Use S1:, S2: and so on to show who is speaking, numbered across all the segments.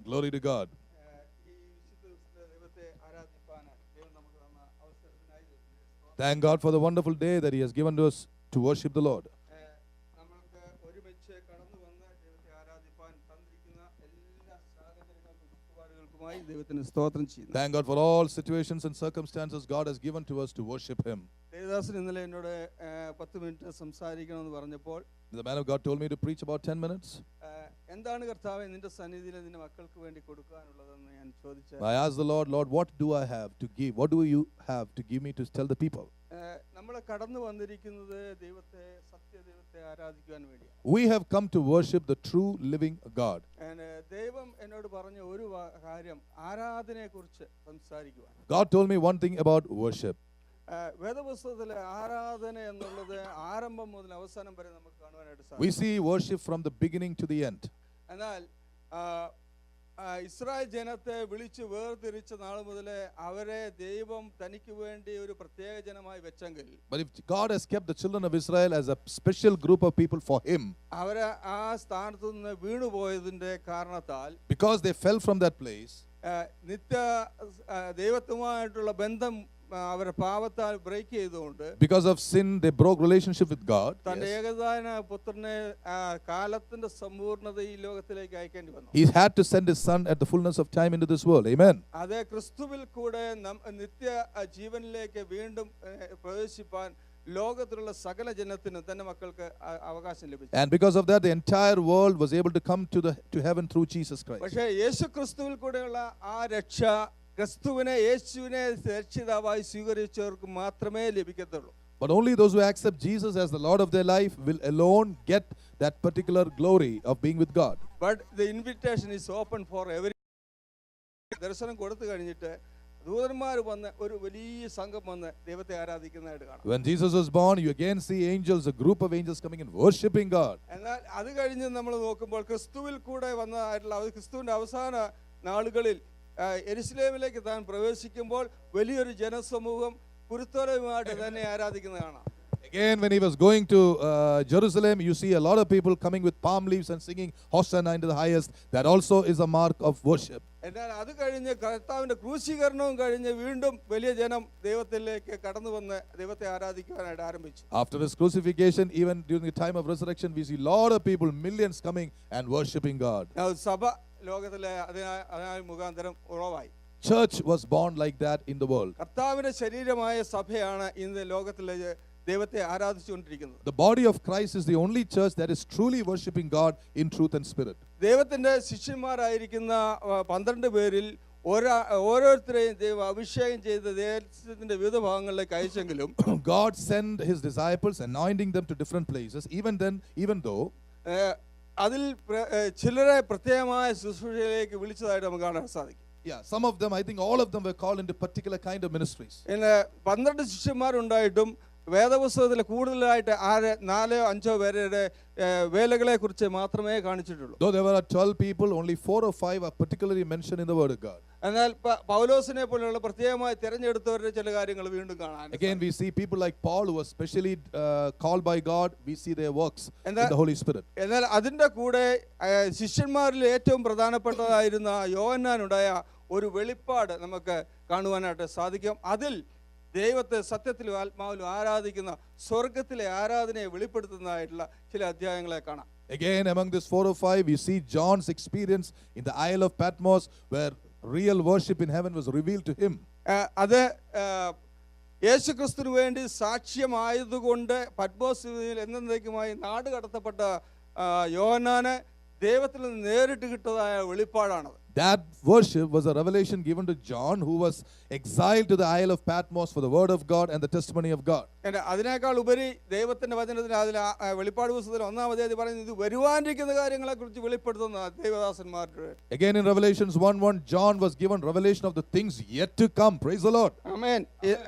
S1: Glory to God. Thank God for the wonderful day that He has given to us to worship the Lord. Thank God for all situations and circumstances God has given to us to worship Him. The man of God told me to preach about 10 minutes. I asked the Lord, Lord, what do I have to give? What do you have to give me to tell the people? We have come to worship the true living God. God told me one thing about worship. We see worship from the beginning to the end.
S2: Israel ജനത്തെ വിളിച്ചു വേർതിരിച്ച നാൾ മുതലേ അവരെ ദൈവം തനിക്ക് വേണ്ടി ഒരു പ്രത്യേക ജനമായി വെച്ചെങ്കിൽ,
S1: but if God has kept the children of Israel as a special group of people for Him,
S2: അവരെ ആ സ്ഥാനത്ത് നിന്ന് വീണുപോയതിന്റെ കാരണത്താൽ,
S1: because they fell from that place,
S2: നിത്യ ദൈവത്തുമായിട്ടുള്ള ബന്ധം അവരെ പാപത്താൽ ബ്രേക്ക് ചെയ്തുകൊണ്ട്,
S1: because of sin they broke relationship with God.
S2: തന്റെ ഏകജാതന പുത്രനെ കാലത്തിന്റെ സമ്പൂർണ്ണതയിൽ ലോകത്തിലേക്ക് അയക്കേണ്ടി വന്നു.
S1: He had to send His Son at the fullness of time into this world. Amen.
S2: അതേ ക്രിസ്തുവിൽ കൂടെ നിത്യ ജീവനിലേക്ക് വീണ്ടും പ്രവേശിപ്പാൻ ലോകത്തിലുള്ള സകല ജനത്തിനും തന്റെ മക്കൾക്ക് അവകാശം ലഭിച്ചു.
S1: And because of that the entire world was able to come to heaven through Jesus Christ.
S2: പക്ഷേ യേശു ക്രിസ്തുവിൽ കൂടെയുള്ള ആ രക്ഷ ക്രിസ്തുവിനെ യേശുവിനെ രക്ഷിതാവായി സ്വീകരിച്ചവർക്ക് മാത്രമേ ലഭിക്കത്തുള്ളൂ.
S1: But only those who accept Jesus as the Lord of their life will alone get that particular glory of being with God.
S2: But the invitation is open for everyone. ദർശനം കൊടുത്തു കഴിഞ്ഞിട്ട് ദൂതന്മാർ വന്ന് ഒരു വലിയ സംഘം വന്ന് ദൈവത്തെ ആരാധിക്കുന്നതായിട്ട് കാണാം.
S1: When Jesus was born, you again see angels, a group of angels coming and worshiping God.
S2: എന്നാൽ അത് കഴിഞ്ഞ് നമ്മൾ നോക്കുമ്പോൾ ക്രിസ്തുവിൽ കൂടെ വന്നതായിട്ടുള്ള ക്രിസ്തുവിന്റെ അവസാന നാളുകളിൽ യെരുശലേമിലേക്ക് താൻ പ്രവേശിക്കുമ്പോൾ വലിയൊരു ജനസമൂഹം കുരുത്തോലയുമായിട്ട് തന്നെ ആരാധിക്കുന്നത് കാണാം.
S1: Again, when He was going to Jerusalem, you see a lot of people coming with palm leaves and singing Hosanna into the highest. That also is a mark of worship.
S2: എന്നാൽ അത് കഴിഞ്ഞ് കർത്താവിന്റെ ക്രൂശീകരണവും കഴിഞ്ഞ് വീണ്ടും വലിയ ജനം ദൈവത്തിലേക്ക് കടന്നു വന്ന് ദൈവത്തെ ആരാധിക്കുവാനായിട്ട് ആരംഭിച്ചു.
S1: After His crucifixion, even during the time of resurrection, we see a lot of people, millions coming and worshiping God.
S2: സഭ ലോകത്തിലെ അതിനായി മുഖാന്തരം ഉറവായി.
S1: Church was born like that in the world.
S2: കർത്താവിന്റെ ശരീരമായ സഭയാണ് ഇന്ന് ലോകത്തിലെ ദൈവത്തെ ആരാധിച്ചുകൊണ്ടിരിക്കുന്നത്.
S1: The body of Christ is the only church that is truly worshiping God in truth and spirit.
S2: ദൈവത്തിന്റെ ശിഷ്യന്മാരായിരിക്കുന്ന 12 പേരിൽ ഓരോരുത്തരെയും ദൈവം അഭിഷേകം ചെയ്ത് ദേശത്തിന്റെ വിവിധ ഭാഗങ്ങളിലേക്ക് അയച്ചെങ്കിലും
S1: God sent His disciples, anointing them to different places. Even though
S2: അതിൽ ചിലരെ പ്രത്യേകമായ ശുശ്രൂഷയിലേക്ക് വിളിച്ചതായിട്ട് നമുക്ക് കാണാൻ സാധിക്കും.
S1: Yeah, some of them, I think all of them were called into particular kind of ministries.
S2: 12 ശിഷ്യന്മാരുണ്ടായിട്ടും വേദപുസ്തകത്തിൽ കൂടുതലായിട്ട് 4-5 പേരുടെ വേലകളെ കുറിച്ച് മാത്രമേ കാണിച്ചിട്ടുള്ളൂ.
S1: Though there were 12 people, only 4 or 5 are particularly mentioned in the Word of God.
S2: എന്നാൽ പൗലോസിനെ പോലെയുള്ള പ്രത്യേകമായി തിരഞ്ഞെടുത്തവരുടെ ചില കാര്യങ്ങൾ വീണ്ടും കാണാൻ.
S1: Again, we see people like Paul who was specially called by God. We see their works in the Holy Spirit.
S2: എന്നാൽ അതിന്റെ കൂടെ ശിഷ്യന്മാരിൽ ഏറ്റവും പ്രധാനപ്പെട്ടതായിരുന്ന യോഹന്നാനുണ്ടായ ഒരു വെളിപ്പാട് നമുക്ക് കാണുവാനായിട്ട് സാധിക്കും. അതിൽ ദൈവത്തെ സത്യത്തിലും ആത്മാവിലും ആരാധിക്കുന്ന സ്വർഗത്തിലെ ആരാധനയെ വെളിപ്പെടുത്തുന്നതായിട്ടുള്ള ചില അധ്യായങ്ങളെ കാണാം.
S1: Again, among this 4 or 5, we see John's experience in the Isle of Patmos, where real worship in heaven was revealed to him.
S2: അത് യേശുക്രിസ്തുവിന് വേണ്ടി സാക്ഷ്യമായതുകൊണ്ട് പത്മോസിൽ എന്നേക്കുമായി നാട് കടത്തപ്പെട്ട യോഹന്നാന് ദൈവത്തിൽ നിന്ന് നേരിട്ട് കിട്ടതായ വെളിപ്പാടാണത്.
S1: That worship was a revelation given to John, who was exiled to the Isle of Patmos for the word of God and the testimony of God.
S2: അതിനേക്കാൾ ഉപരി ദൈവത്തിന്റെ വചനത്തിൽ അതിൽ വെളിപ്പാട് പുസ്തകത്തിൽ 1-ാം അധ്യായത്തിൽ പറയുന്നത് ഇത് വരുവാനിരിക്കുന്ന കാര്യങ്ങളെ കുറിച്ച് വെളിപ്പെടുത്തുന്ന ദൈവദാസന്മാരുടെ.
S1: Again in Revelations 1:1, John was given revelation of the things yet to come. Praise the Lord.
S2: ആമേൻ.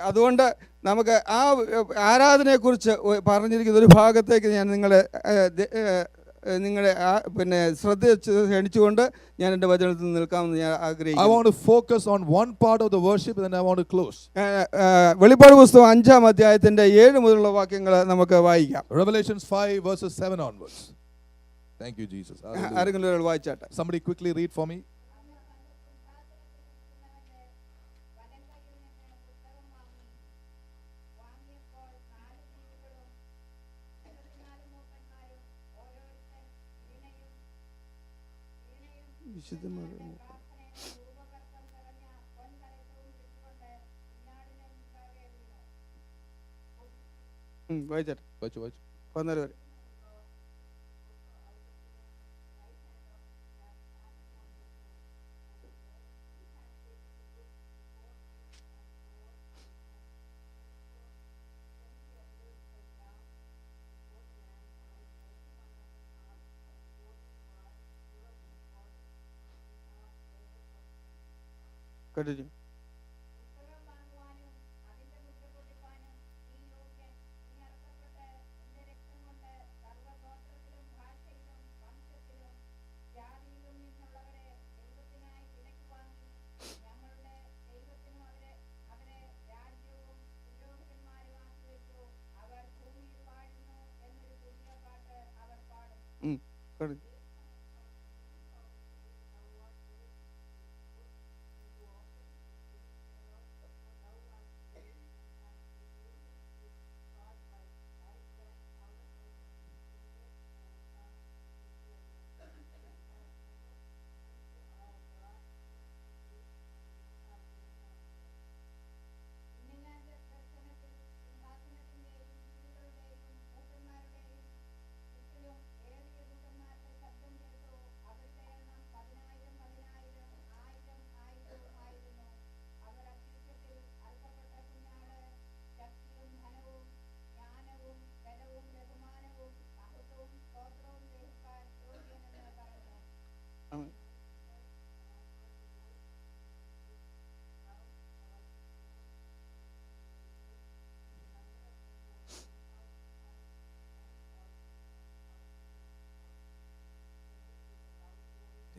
S2: അതുകൊണ്ട് നമുക്ക് ആ ആരാധനയെ കുറിച്ച് പറഞ്ഞിരിക്കുന്ന ഒരു ഭാഗത്തേക്ക് ഞാൻ നിങ്ങളെ ശ്രദ്ധ ക്ഷണിച്ചുകൊണ്ട് ഞാൻ എൻ്റെ വചനത്തിൽ നിൽക്കാമെന്ന് ഞാൻ ആഗ്രഹിക്കുന്നു.
S1: I want to focus on one part of the worship and then I want to close.
S2: വെളിപ്പാട് പുസ്തകം 5-ാം അധ്യായത്തിന്റെ 7 മുതലുള്ള വാക്യങ്ങൾ നമുക്ക് വായിക്കാം.
S1: Revelations 5 verses 7 onwards. Thank you Jesus.
S2: ആരെങ്കിലും ഒരാൾ വായിച്ചാട്ടെ.
S1: Somebody quickly read for me.
S2: വായിച്ചേട്ടെ,
S1: വായിച്ചു.
S2: 14 വരെ. Continue. Continue.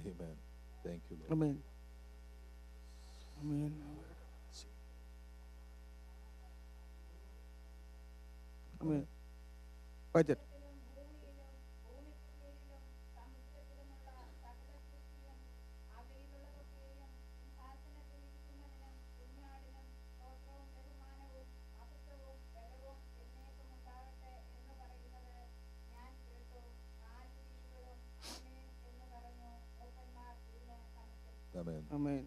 S1: Amen. Thank you, Lord.
S2: Amen. Amen. Amen. Budget.
S1: Amen.
S2: Amen.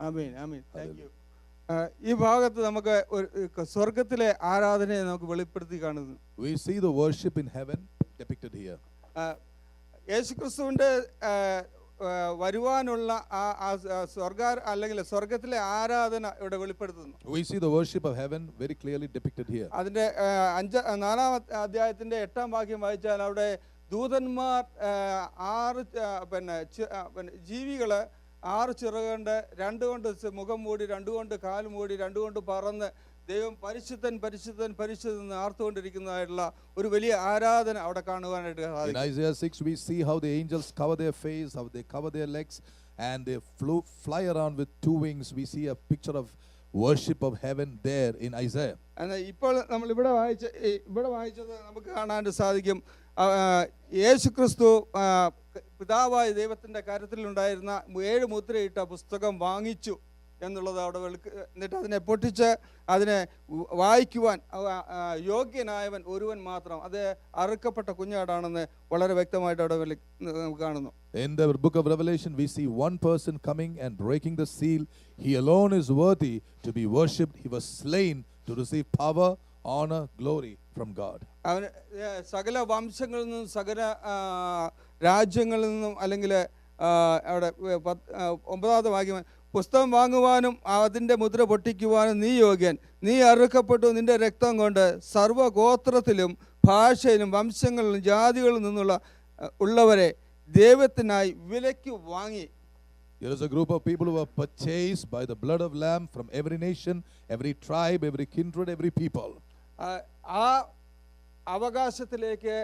S2: Amen. Amen. Thank you. ഈ ഭാഗത്ത് നമുക്ക് ഒരു സ്വർഗത്തിലെ ആരാധനയെ നമുക്ക് വെളിപ്പെടുത്തി കാണുന്നു.
S1: We see the worship in heaven depicted here.
S2: യേശുക്രിസ്തുവിന്റെ വരുവാനുള്ള സ്വർഗ അല്ലെങ്കിൽ സ്വർഗത്തിലെ ആരാധന ഇവിടെ വെളിപ്പെടുത്തുന്നു.
S1: We see the worship of heaven very clearly depicted here.
S2: അതിന്റെ 4-ാം അധ്യായത്തിന്റെ 8-ാം വാക്യം വായിച്ചാൽ അവിടെ ദൂതന്മാർ 6 ജീവികള് 6 ചിറകുകൊണ്ട് 2 കൊണ്ട് മുഖം മൂടി 2 കൊണ്ട് കാൽ മൂടി 2 കൊണ്ട് പറന്ന് ദൈവം പരിശുദ്ധൻ പരിശുദ്ധൻ പരിശുദ്ധൻ എന്ന് ആർത്തുകൊണ്ടിരിക്കുന്നതായിട്ടുള്ള ഒരു വലിയ ആരാധന അവിടെ കാണുവാനായിട്ട് സാധിക്കും.
S1: In Isaiah 6 we see how the angels cover their face, how they cover their legs, and they fly around with 2 wings. We see a picture of worship of heaven there in Isaiah.
S2: ഇപ്പോൾ നമ്മൾ ഇവിടെ വായിച്ചത് നമുക്ക് കാണാൻ സാധിക്കും. യേശുക്രിസ്തു പിതാവായ ദൈവത്തിന്റെ കരത്തിലുണ്ടായിരുന്ന 7 മുദ്രയിട്ട പുസ്തകം വാങ്ങിച്ചു എന്നുള്ളത് അവിടെ എന്നിട്ട് അതിനെ പൊട്ടിച്ച് അതിനെ വായിക്കുവാൻ യോഗ്യനായവൻ ഒരുവൻ മാത്രം, അത് അറുക്കപ്പെട്ട കുഞ്ഞാടാണെന്ന് വളരെ വ്യക്തമായിട്ട് അവിടെ കാണുന്നു.
S1: In the book of Revelation we see one person coming and breaking the seal. He alone is worthy to be worshipped. He was slain to receive power, honor, glory from God.
S2: അവൻ സകല വംശങ്ങളിൽ നിന്നും സകല രാജ്യങ്ങളിൽ നിന്നും അല്ലെങ്കിൽ അവിടെ 9-ാമത്തെ വാക്യം, പുസ്തകം വാങ്ങുവാനും അതിൻ്റെ മുദ്ര പൊട്ടിക്കുവാനും നീ യോഗ്യൻ, നീ അറുക്കപ്പെട്ടു, നിന്റെ രക്തം കൊണ്ട് സർവ്വഗോത്രത്തിലും ഭാഷയിലും വംശങ്ങളിലും ജാതികളിൽ നിന്നുള്ള ഉള്ളവരെ ദൈവത്തിനായി വിലയ്ക്ക് വാങ്ങി.
S1: There is a group of people who were purchased by the blood of lamb from every nation, every tribe, every kindred, every people.
S2: ആ അവകാശത്തിലേക്ക്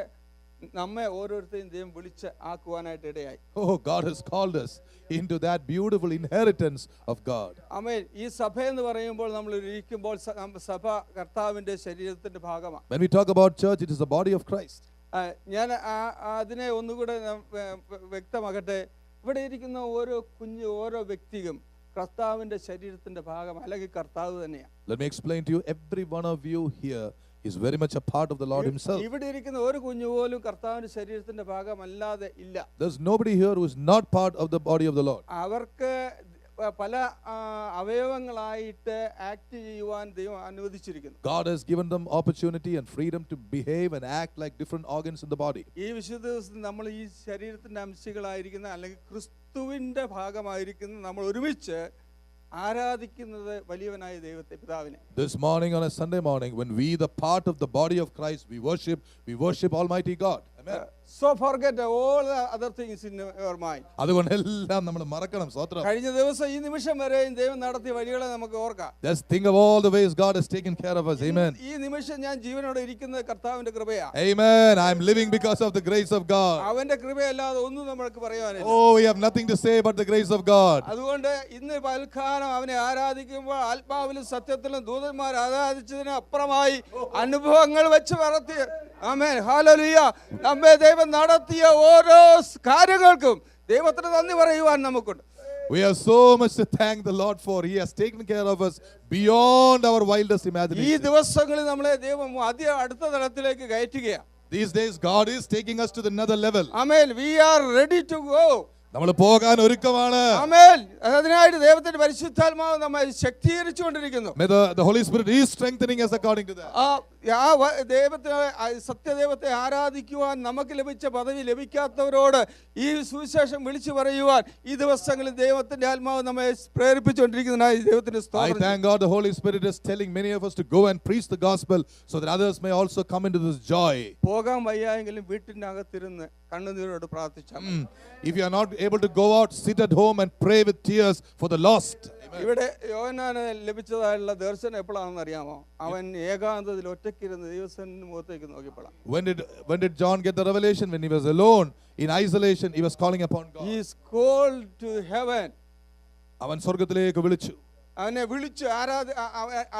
S2: നമ്മെ ഓരോരുത്തരെയും ദൈവം വിളിച്ച് ആക്കുവാനായിട്ട് ഇടയായി.
S1: Oh, God has called us into that beautiful inheritance of God.
S2: ആമേൻ. ഈ സഭ എന്ന് പറയുമ്പോൾ നമ്മൾ ഇരിക്കുമ്പോൾ സഭ കർത്താവിന്റെ ശരീരത്തിന്റെ ഭാഗമാണ്.
S1: When we talk about church, it is the body of Christ.
S2: ഞാൻ അതിനെ ഒന്നുകൂടെ വ്യക്തമാകട്ടെ. ഇവിടെ ഇരിക്കുന്ന ഓരോ വ്യക്തിയും കർത്താവിന്റെ ശരീരത്തിന്റെ ഭാഗം അല്ലെങ്കിൽ കർത്താവ് തന്നെയാണ്.
S1: Let me explain to you, every one of you here is very much a part of the Lord himself.
S2: ഇവിടെ ഇരിക്കുന്ന ഒരു കുഞ്ഞു പോലും കർത്താവിന്റെ ശരീരത്തിന്റെ ഭാഗമല്ലാതെ ഇല്ല.
S1: There's nobody here who is not part of the body of the Lord.
S2: അവർക്ക് പല അവയവങ്ങളായിട്ട് ആക്ട് ചെയ്യുവാൻ ദൈവം അനുവദിച്ചിരിക്കുന്നു.
S1: God has given them opportunity and freedom to behave and act like different organs in the body.
S2: ഈ വിശുദ്ധ ദിവസത്തിൽ നമ്മൾ ഈ ശരീരത്തിന്റെ അംശങ്ങളായിരിക്കുന്ന അല്ലെങ്കിൽ ക്രിസ്തുവിന്റെ ഭാഗമായിരിക്കുന്ന നമ്മൾ ഒരുമിച്ച് ആരാധിക്കുന്നത് വലിയവനായ ദൈവത്തെ പിതാവിനെ.
S1: This morning, on a Sunday morning, when we the part of the body of Christ, we worship Almighty God. Amen.
S2: So forget all the other things in your mind.
S1: അതുകൊണ്ട് എല്ലാം നമ്മൾ മറക്കണം. സ്തോത്രം.
S2: കഴിഞ്ഞ ദിവസം ഈ നിമിഷം വരെയും ദൈവം നടത്തിയ വഴികളെ നമുക്ക് ഓർക്കാം.
S1: Just think of all the ways God has taken care of us. Amen.
S2: ഈ നിമിഷം ഞാൻ ജീവനോടെ ഇരിക്കുന്നത് കർത്താവിന്റെ കൃപയാണ്.
S1: Amen. I am living because of the grace of God.
S2: അവന്റെ കൃപയല്ലാതെ ഒന്നും നമുക്ക് പറയാനില്ല.
S1: Oh, we have nothing to say but the grace of God.
S2: അതുകൊണ്ട് ഇന്ന് പൽക്കാലം അവനെ ആരാധിക്കുമ്പോൾ ആത്മാവിലും സത്യത്തിലും ദൂതന്മാർ ആരാധിച്ചതിന് അപ്പുറമായി അനുഭവങ്ങൾ വെച്ച് വളർത്തി. ആമേൻ. ഹല്ലേലൂയ. നമ്മെ ദൈവം നടത്തിയ ഓരോ കാര്യങ്ങൾക്കും ദൈവത്തിന് നന്ദി പറയുവാൻ നമുക്കുണ്ട്.
S1: We have so much to thank the Lord for. He has taken care of us beyond our wildest
S2: ഈ
S1: imagination.
S2: ദിവസങ്ങളിൽ നമ്മളെ ദൈവം അടുത്ത തലത്തിലേക്ക് കയറ്റുകയാണ്.
S1: These days God is taking us to the another level.
S2: Amen. We are ready to go.
S1: നമ്മൾ പോകാൻ ഒരുക്കമാണ്.
S2: ആമേൻ. അതിനായിട്ട് ദൈവത്തിന്റെ പരിശുദ്ധാത്മാവ് നമ്മെ ശക്തീകരിച്ചുകൊണ്ടിരിക്കുന്നു.
S1: May the Holy Spirit is strengthening us according to that.
S2: സത്യദൈവത്തെ ആരാധിക്കുവാൻ നമുക്ക് ലഭിച്ച പദവി ലഭിക്കാത്തവരോട് ഈ സുവിശേഷം വിളിച്ചു പറയുവാൻ ഈ ദിവസങ്ങളിൽ ദൈവത്തിന്റെ ആത്മാവ് നമ്മെ പ്രേരിപ്പിച്ചുകൊണ്ടിരിക്കുന്നതിനായി ദൈവത്തിന്
S1: I
S2: സ്തോത്രം.
S1: thank God the Holy Spirit is telling many of us to go and preach the gospel so that others may also come into this joy.
S2: പോകാൻ വയ്യായെങ്കിലും വീട്ടിനകത്തിരുന്ന് കണ്ണുനീരോട് പ്രാർത്ഥിച്ചാൽ
S1: If you are not able to go out, sit at home and pray with tears for the lost.
S2: ഇവിടെ യോഹന്നാന് ലഭിച്ചതായുള്ള ദർശനം എപ്പോഴാണെന്ന് അറിയാമോ? അവൻ ഏകാന്തത്തിൽ ഒറ്റയ്ക്കിരുന്ന് ദൈവത്തിന്റെ മുഖത്തേക്ക് നോക്കിയപ്പോഴാണ്.
S1: When did John get the revelation? When he was alone in isolation, he was calling upon God.
S2: He is called to heaven.
S1: അവൻ സ്വർഗ്ഗത്തിലേക്ക് വിളിച്ചു.
S2: അവനെ വിളിച്ചു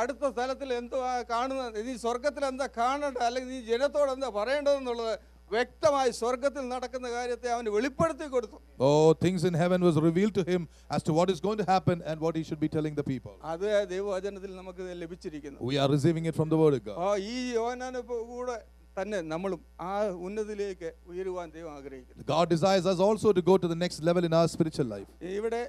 S2: അടുത്ത സ്ഥലത്തിൽ എന്തോ കാണുന്നത്, നീ സ്വർഗത്തിൽ എന്താ കാണേണ്ടത് അല്ലെങ്കിൽ നീ ജനത്തോട് എന്താ പറയേണ്ടതെന്നുള്ളത് വ്യക്തമായി സ്വർഗത്തിൽ നടക്കുന്ന കാര്യത്തെ അവന് വെളിപ്പെടുത്തി കൊടുത്തു.
S1: Oh, things in heaven was revealed to him as to what is going to happen and what he should be telling the people.
S2: അത് ദൈവവചനത്തിൽ നമുക്ക് ലഭിച്ചിരിക്കുന്നു.
S1: We are receiving it from the word of God.
S2: ഈ യോഹന്നാനെ കൂടെ തന്നെ നമ്മളും ആ ഉന്നതിയിലേക്ക് ഉയരുവാൻ ദൈവം ആഗ്രഹിക്കുന്നു.
S1: God desires us also to go to the next level in our spiritual life.
S2: ഇവിടെ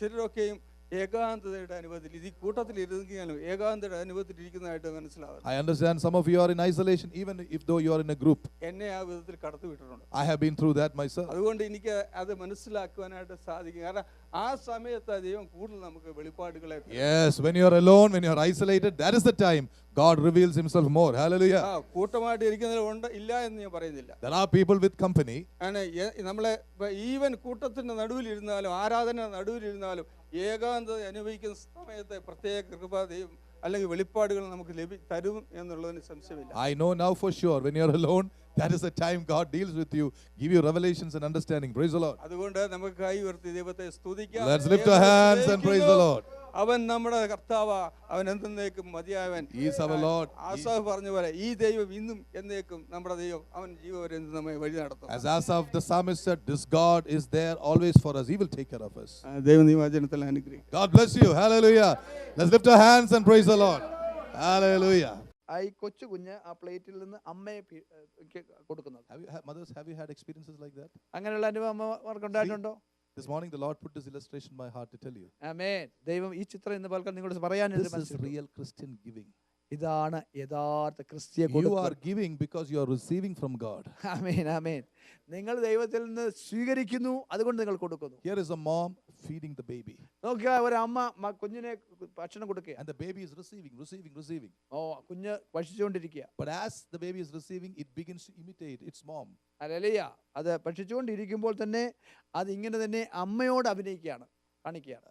S2: ചിലരൊക്കെയും ഏകാന്തതയുടെ അനുഭവത്തിൽ ഈ കൂട്ടത്തിൽ ഇരുന്നാലും ഏകാന്തയുടെ അനുഭവത്തിൽ ഇരിക്കുന്നതായിട്ട് മനസ്സിലാവുന്നു.
S1: I understand some of you are in isolation even if though you are in a group.
S2: എന്നെ ആ വിധത്തിൽ കടത്തിവിട്ടിട്ടുണ്ട്.
S1: I have been through that myself.
S2: അതുകൊണ്ട് എനിക്ക് അത് മനസ്സിലാക്കുവാനായിട്ട് സാധിക്കും. കാരണം ആ സമയത്ത് ദൈവം കൂടുതൽ നമുക്ക് വെളിപ്പാടുകളെ.
S1: Yes, when you are alone, when you are isolated, that is the time God reveals himself more. Hallelujah.
S2: കൂട്ടമായിട്ട് ഇരിക്കുന്നവരുണ്ട്, ഇല്ല എന്ന് ഞാൻ പറയുന്നില്ല.
S1: There are people with company.
S2: നമ്മളെ ഈവൻ കൂട്ടത്തിന്റെ നടുവിലിരുന്നാലും ആരാധന നടുവിലിരുന്നാലും ഏകാന്തത അനുഭവിക്കുന്ന സമയത്ത് പ്രത്യേക കൃപ ദൈവം അല്ലെങ്കിൽ വെളിപ്പാടുകൾ നമുക്ക് തരും എന്നുള്ളതിന് സംശയമില്ല.
S1: I know now for sure when you are alone, that is the time God deals with you, give you revelations and understanding. Praise the Lord.
S2: അതുകൊണ്ട് നമുക്ക് കൈ ഉയർത്തി ദൈവത്തെ സ്തുതിക്കാം.
S1: Let's lift our hands and praise the Lord.
S2: അവൻ നമ്മുടെ കർത്താവ്, അവൻ എന്നേക്കും മതിയായവൻ.
S1: He is our Lord.
S2: Asaph പറഞ്ഞ പോലെ ഈ ദൈവം ഇന്നും എന്നേക്കും നമ്മുടെ ദൈവം, അവൻ ജീവപര്യന്തം നമ്മെ വഴി നടത്തും.
S1: As Asaph the psalmist said, this God is there always for us. He will take care of us.
S2: ദൈവം ഈ വചനത്തിൽ അനുഗ്രഹിക്കും.
S1: God bless you. Hallelujah. Let's lift our hands and praise the Lord. Hallelujah.
S3: ഈ കൊച്ചു കുഞ്ഞ് ആ പ്ലേറ്റിൽ നിന്ന് അമ്മയെ കൊടുക്കുന്നത്.
S1: Mothers, have you had experiences like that?
S3: അങ്ങനെയുള്ള അനുഭവം അമ്മമാർക്ക് ഉണ്ടായിട്ടുണ്ടോ?
S1: This morning the Lord put this illustration in my heart to tell you.
S3: ആമേൻ. ദൈവം ഈ ചിത്രം ഇന്ന് പൽക്കാൻ നിങ്ങളോട് പറയാൻ
S1: This is real Christian giving.
S3: ഇതാണ് യഥാർത്ഥ ക്രിസ്തീയ
S1: You
S3: കൊടുക്കൽ.
S1: are giving because you are receiving from God.
S3: Amen, ആമേൻ. നിങ്ങൾ ദൈവത്തിൽ നിന്ന് സ്വീകരിക്കുന്നു, അതുകൊണ്ട് നിങ്ങൾ കൊടുക്കുന്നു.
S1: Here is a mom feeding the baby.
S3: നോക്കുക, ഒരു അമ്മ കുഞ്ഞിനെ ഭക്ഷണം കൊടുക്കുക.
S1: And the baby is receiving.
S3: കുഞ്ഞ് ഭക്ഷിച്ചുകൊണ്ടിരിക്കുക.
S1: But as the baby is receiving, it begins to imitate its mom.
S3: Hallelujah. അത് ഭക്ഷിച്ചുകൊണ്ടിരിക്കുമ്പോൾ തന്നെ അത് ഇങ്ങനെ തന്നെ അമ്മയോട് അഭിനയിക്കുകയാണ്, കാണിക്കുകയാണ്.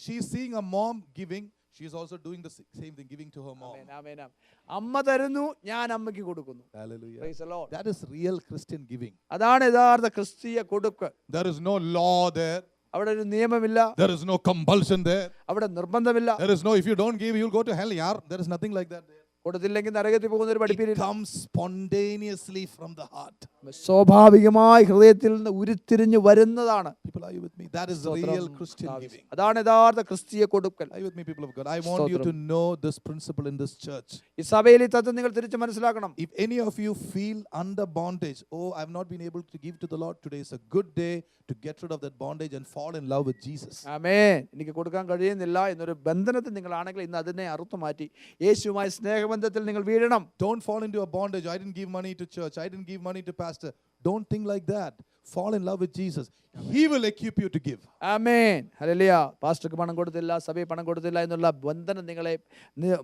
S1: She's seeing a mom giving. She is also doing the same thing, giving to her mom.
S3: ആമേൻ, ആമേൻ, ആമേൻ. അമ്മ തരുന്നു, ഞാൻ അമ്മയ്ക്ക് കൊടുക്കുന്നു.
S1: Hallelujah.
S3: Praise the Lord.
S1: That is real Christian giving.
S3: അതാണ് യഥാർത്ഥ ക്രിസ്തീയ കൊടുക്ക്.
S1: There is no law there.
S3: അവിടെ ഒരു നിയമമില്ല,
S1: There is no compulsion there.
S3: അവിടെ നിർബന്ധമില്ല.
S1: There is no, if you don't give, you'll go to hell. Yaar. There is nothing like that there.
S3: കൊടുത്തില്ലെങ്കിൽ നരകത്തിൽ പോകുന്ന ഒരു
S1: It
S3: പഠിപ്പില്ല.
S1: comes spontaneously from the heart.
S3: സ്വാഭാവികമായി ഹൃദയത്തിൽ നിന്ന് ഉരുത്തിരിഞ്ഞു വരുന്നതാണ്.
S1: People, are you with me? That is real Christian giving.
S3: അതാണ് യഥാർത്ഥ ക്രിസ്തീയ കൊടുക്കൽ.
S1: Are you with me, people of God? I want you to know this principle in this church.
S3: ഈ സഭയിൽ ഈ തത്വം നിങ്ങൾ തിരിച്ചു മനസ്സിലാക്കണം.
S1: If any of you feel under bondage, oh, I've not been able to give to the Lord, today is a good day to get rid of that bondage and fall in love with Jesus.
S3: ആമേൻ. എനിക്ക് കൊടുക്കാൻ കഴിയുന്നില്ല എന്നൊരു ബന്ധനത്തിൽ നിങ്ങളാണെങ്കിൽ ഇന്ന് അതിനെ അറുത്തു മാറ്റി യേശുവുമായി സ്നേഹബന്ധത്തിൽ നിങ്ങൾ വീഴണം.
S1: Don't fall into a bondage. I didn't give money to church. I didn't give money to pastor. Don't think like that. Fall in love with Jesus. He will equip you to give.
S3: Amen. Hallelujah. പാസ്റ്റർക്ക് പണം കൊടുത്തില്ല, സഭയിൽ പണം കൊടുത്തില്ല എന്നുള്ള ബന്ധനം നിങ്ങളെ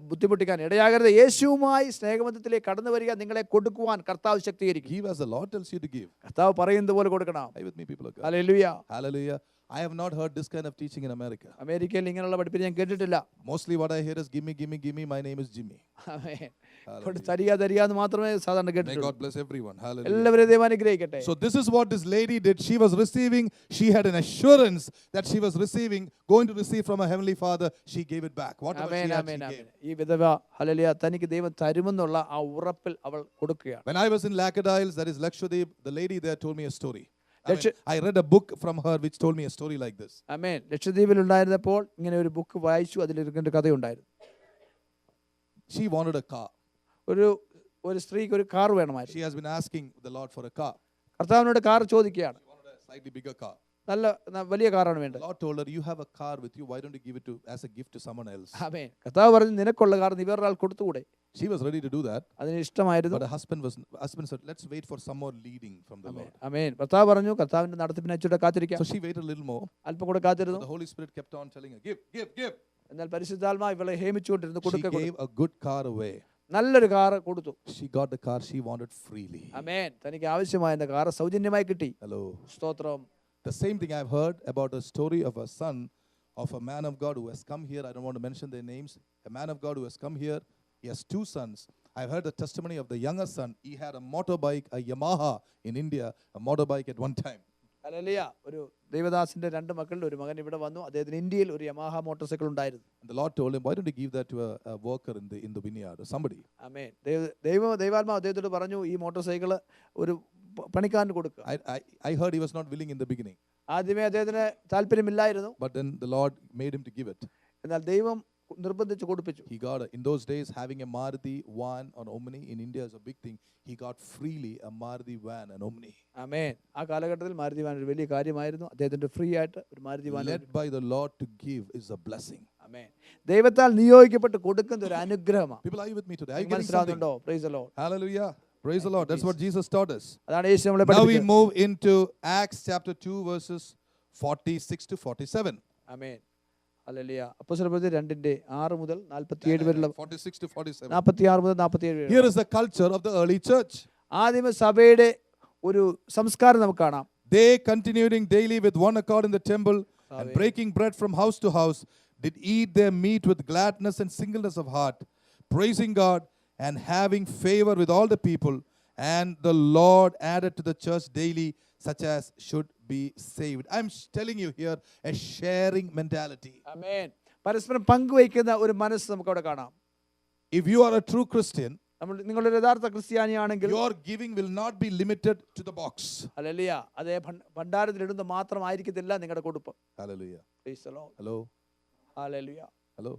S3: ബുദ്ധിമുട്ടിക്കാൻ ഇടയാകരുത്. യേശുവുമായി സ്നേഹബന്ധത്തിലേക്ക് കടന്നു വരിക, നിങ്ങളെ കൊടുക്കുവാൻ കർത്താവ് ശക്തീകരിക്കും.
S1: Give as the Lord tells you to give.
S3: കർത്താവ് പറയുന്നത് പോലെ കൊടുക്കണം.
S1: Are you with me, people of God?
S3: Hallelujah.
S1: Hallelujah. I have not heard this kind of teaching in America.
S3: അമേരിക്കയിൽ ഇങ്ങനെയുള്ള പഠിപ്പിച്ച് ഞാൻ കേട്ടിട്ടില്ല.
S1: Mostly what I hear is gimme, gimme, gimme. My name is Jimmy.
S3: ആമേൻ. തരിക തരിക എന്ന് മാത്രമേ സാധാരണ
S1: May
S3: കേട്ടിട്ടുള്ളൂ.
S1: God bless everyone. Hallelujah.
S3: എല്ലാവരെയും ദൈവം അനുഗ്രഹിക്കട്ടെ.
S1: So this is what this lady did. She was receiving. She had an assurance that she was receiving, going to receive from her heavenly Father. She gave it back. Whatever she
S3: amen,
S1: had,
S3: amen,
S1: she
S3: amen.
S1: gave.
S3: ഈ വിധവ hallelujah തനിക്ക് ദൈവം തരുമെന്നുള്ള ആ ഉറപ്പിൽ അവൾ കൊടുക്കുകയാണ്.
S1: When I was in Lakkadiles, that is Lakshadweep, the lady there told me a story.
S3: Laksh-
S1: I read a book from her which told me a story like this.
S3: ആമേൻ. ലക്ഷദ്വീപിൽ ഉണ്ടായിരുന്നപ്പോൾ ഇങ്ങനെ ഒരു ബുക്ക് വായിച്ചു, അതിലിരിക്കുന്ന കഥയുണ്ടായിരുന്നു.
S1: She wanted a car.
S3: ഒരു സ്ത്രീക്ക് ഒരു car വേണമായിരുന്നു.
S1: She has been asking the Lord for a car.
S3: കർത്താവിനോട് കാർ ചോദിക്കുകയാണ്.
S1: She wanted a slightly bigger car.
S3: വലിയ കാറാണ്
S1: The
S3: വേണ്ടത്.
S1: Lord told her, you have a car with you. Why don't you give it as a gift to someone else?
S3: ആമേൻ. കർത്താവ് പറഞ്ഞു, നിനക്കുള്ള car നീ വേറൊരാൾ കൊടുത്തുകൂടെ?
S1: She was ready to do that.
S3: അതിന് ഇഷ്ടമായിരുന്നു.
S1: But her husband said, let's wait for some more leading from the Lord.
S3: ആമേൻ. കർത്താവ് പറഞ്ഞു, കർത്താവിന്റെ നടത്തിപ്പിനെ അച്ചൂടെ കാത്തിരിക്കാം.
S1: So she waited a little more.
S3: അല്പം കൂടെ
S1: But
S3: കാത്തിരുന്നു.
S1: the Holy Spirit kept on telling her, give, give, give.
S3: എന്നാൽ പരിശുദ്ധാത്മാ ഇവളെ ഹേമിച്ചുകൊണ്ടിരുന്നു.
S1: She
S3: കൊടുക്ക
S1: gave a good car away.
S3: നല്ലൊരു കാർ കൊടുത്തു.
S1: She got the car she wanted freely.
S3: ആമേൻ. തനിക്ക് ആവശ്യമായ കാർ സൗജന്യമായി കിട്ടി.
S1: Hello.
S3: സ്തോത്രം.
S1: The same thing I've heard about a story of a son of a man of God who has come here. I don't want to mention their names. A man of God who has come here. He has two sons. I've heard the testimony of the younger son. He had a motorbike, a Yamaha in India, a motorbike at one time.
S3: Hallelujah. ഒരു ദൈവദാസന്റെ രണ്ട് മക്കളുടെ ഒരു മകൻ ഇവിടെ വന്നു. അദ്ദേഹത്തിന് ഇന്ത്യയിൽ ഒരു യമാഹ മോട്ടോർ സൈക്കിൾ ഉണ്ടായിരുന്നു.
S1: And the Lord told him, why don't you give that to a worker in the vineyard or somebody?
S3: ആമേൻ. ദൈവാത്മാവ് അദ്ദേഹത്തോട് പറഞ്ഞു, ഈ മോട്ടോർ സൈക്കിൾ ഒരു പണിക്കാരന് കൊടുക്കുക.
S1: I heard he was not willing in the beginning.
S3: ആദ്യമേ അദ്ദേഹത്തിന് താല്പര്യമില്ലായിരുന്നു.
S1: But then the Lord made him to give it.
S3: എന്നാൽ ദൈവം നിർബന്ധിച്ച് കൊടുപ്പിച്ചു.
S1: He got in those days, having a Maruti van or Omni in India is a big thing. He got freely a Maruti van and Omni.
S3: ആമേൻ. ആ കാലഘട്ടത്തിൽ Maruti van ഒരു വലിയ കാര്യമായിരുന്നു. അദ്ദേഹത്തിന്റെ free ആയിട്ട് ഒരു Maruti van.
S1: Led by the Lord to give is a blessing.
S3: ആമേൻ. ദൈവത്താൽ നിയോഗിക്കപ്പെട്ട് കൊടുക്കുന്ന ഒരു അനുഗ്രഹമാണ്.
S1: People, are you with me today? Are you getting something?
S3: മനസ്സിലാവുന്നുണ്ടോ? Praise the Lord.
S1: Hallelujah. Praise the Lord. That's what Jesus taught us.
S3: അതാണ് യേശു നമ്മളെ
S1: Now we
S3: പഠിപ്പിച്ചത്.
S1: move into Acts chapter 2 verses 46 to 47.
S3: Amen. Hallelujah. അപ്പോസ്തലപ്രവൃത്തി 2:6 മുതൽ 47 വരെയുള്ള
S1: 46 to 47.
S3: 46 മുതൽ 47 വരെ.
S1: Here is the culture of the early church.
S3: ആദിമ സഭയുടെ ഒരു സംസ്കാരം നമുക്ക് കാണാം.
S1: They, continuing daily with one accord in the temple and breaking bread from house to house, did eat their meat with gladness and singleness of heart, praising God and having favor with all the people. And the Lord added to the church daily such as should be saved. I'm telling you here a sharing mentality.
S3: ആമേൻ. പരസ്പരം പങ്കുവയ്ക്കുന്ന ഒരു മനസ്സ് നമുക്ക് അവിടെ കാണാം.
S1: If you are a true Christian,
S3: നിങ്ങളൊരു യഥാർത്ഥ ക്രിസ്ത്യാനിയാണെങ്കിൽ
S1: your giving will not be limited to the box.
S3: Hallelujah. അതേ ഭണ്ഡാരത്തിൽ ഇടുന്ന മാത്രമായിരിക്കത്തില്ല നിങ്ങളുടെ കൊടുപ്പ്.
S1: Hallelujah.
S3: Praise the Lord.
S1: Hello.
S3: Hallelujah.
S1: Hello.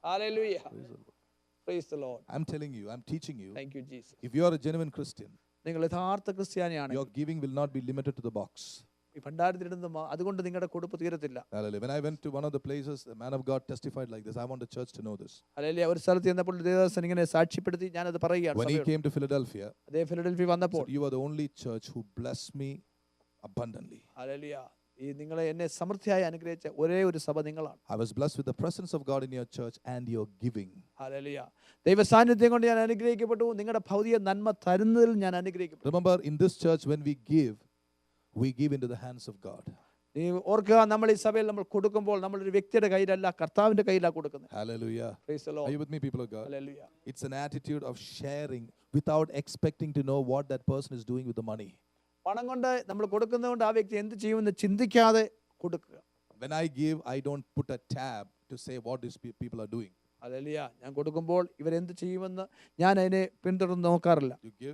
S3: Hallelujah. Praise the Lord.
S1: I'm telling you, I'm teaching you.
S3: Thank you Jesus.
S1: If you are a genuine Christian,
S3: നിങ്ങൾ യഥാർത്ഥ ക്രിസ്ത്യാനിയാണ്.
S1: your giving will not be limited to the box.
S3: ഈ ഭണ്ഡാരത്തിൽ ഇടുന്ന അതുകൊണ്ട് നിങ്ങളുടെ കൊടുപ്പ് തീരത്തില്ല.
S1: Hallelujah. When I went to one of the places, a man of God testified like this. I want the church to know this.
S3: Hallelujah. ഒരു സ്ഥലത്ത് ചെന്നപ്പോൾ ദേവദാസൻ ഇങ്ങനെ സാക്ഷ്യപ്പെടുത്തി ഞാനത് പറയുകയാണ്.
S1: When he came to Philadelphia,
S3: അതേ ഫിലഡൽഫിയ വന്നപ്പോൾ,
S1: you are the only church who blessed me abundantly.
S3: Hallelujah. ഈ നിങ്ങളെ എന്നെ സമൃദ്ധിയായി അനുഗ്രഹിച്ച ഒരേ ഒരു സഭ നിങ്ങളാണ്.
S1: I was blessed with the presence of God in your church and your giving.
S3: Hallelujah. ദൈവ സാന്നിധ്യം കൊണ്ട് ഞാൻ അനുഗ്രഹിക്കപ്പെട്ടു. നിങ്ങളുടെ ഭൗതിക നന്മ തരുന്നതിൽ ഞാൻ അനുഗ്രഹിക്കപ്പെട്ടു.
S1: Remember, in this church, when we give into the hands of God.
S3: നീ ഓർക്കുക, നമ്മൾ ഈ സഭയിൽ നമ്മൾ കൊടുക്കുമ്പോൾ നമ്മളൊരു വ്യക്തിയുടെ കയ്യിലല്ല, കർത്താവിന്റെ കയ്യിലാണ് കൊടുക്കുന്നത്.
S1: Hallelujah.
S3: Praise the Lord.
S1: Are you with me, people of God?
S3: Hallelujah.
S1: It's an attitude of sharing without expecting to know what that person is doing with the money.
S3: പണം കൊണ്ട് നമ്മൾ കൊടുക്കുന്നതുകൊണ്ട് ആ വ്യക്തി എന്ത് ചെയ്യുമെന്ന് ചിന്തിക്കാതെ കൊടുക്കുക.
S1: When I give, I don't put a tab to say what these people are doing.
S3: Hallelujah. ഞാൻ കൊടുക്കുമ്പോൾ ഇവരെന്ത് ചെയ്യുമെന്ന് ഞാൻ അതിനെ പിന്തുടർന്ന് നോക്കാറില്ല.
S1: You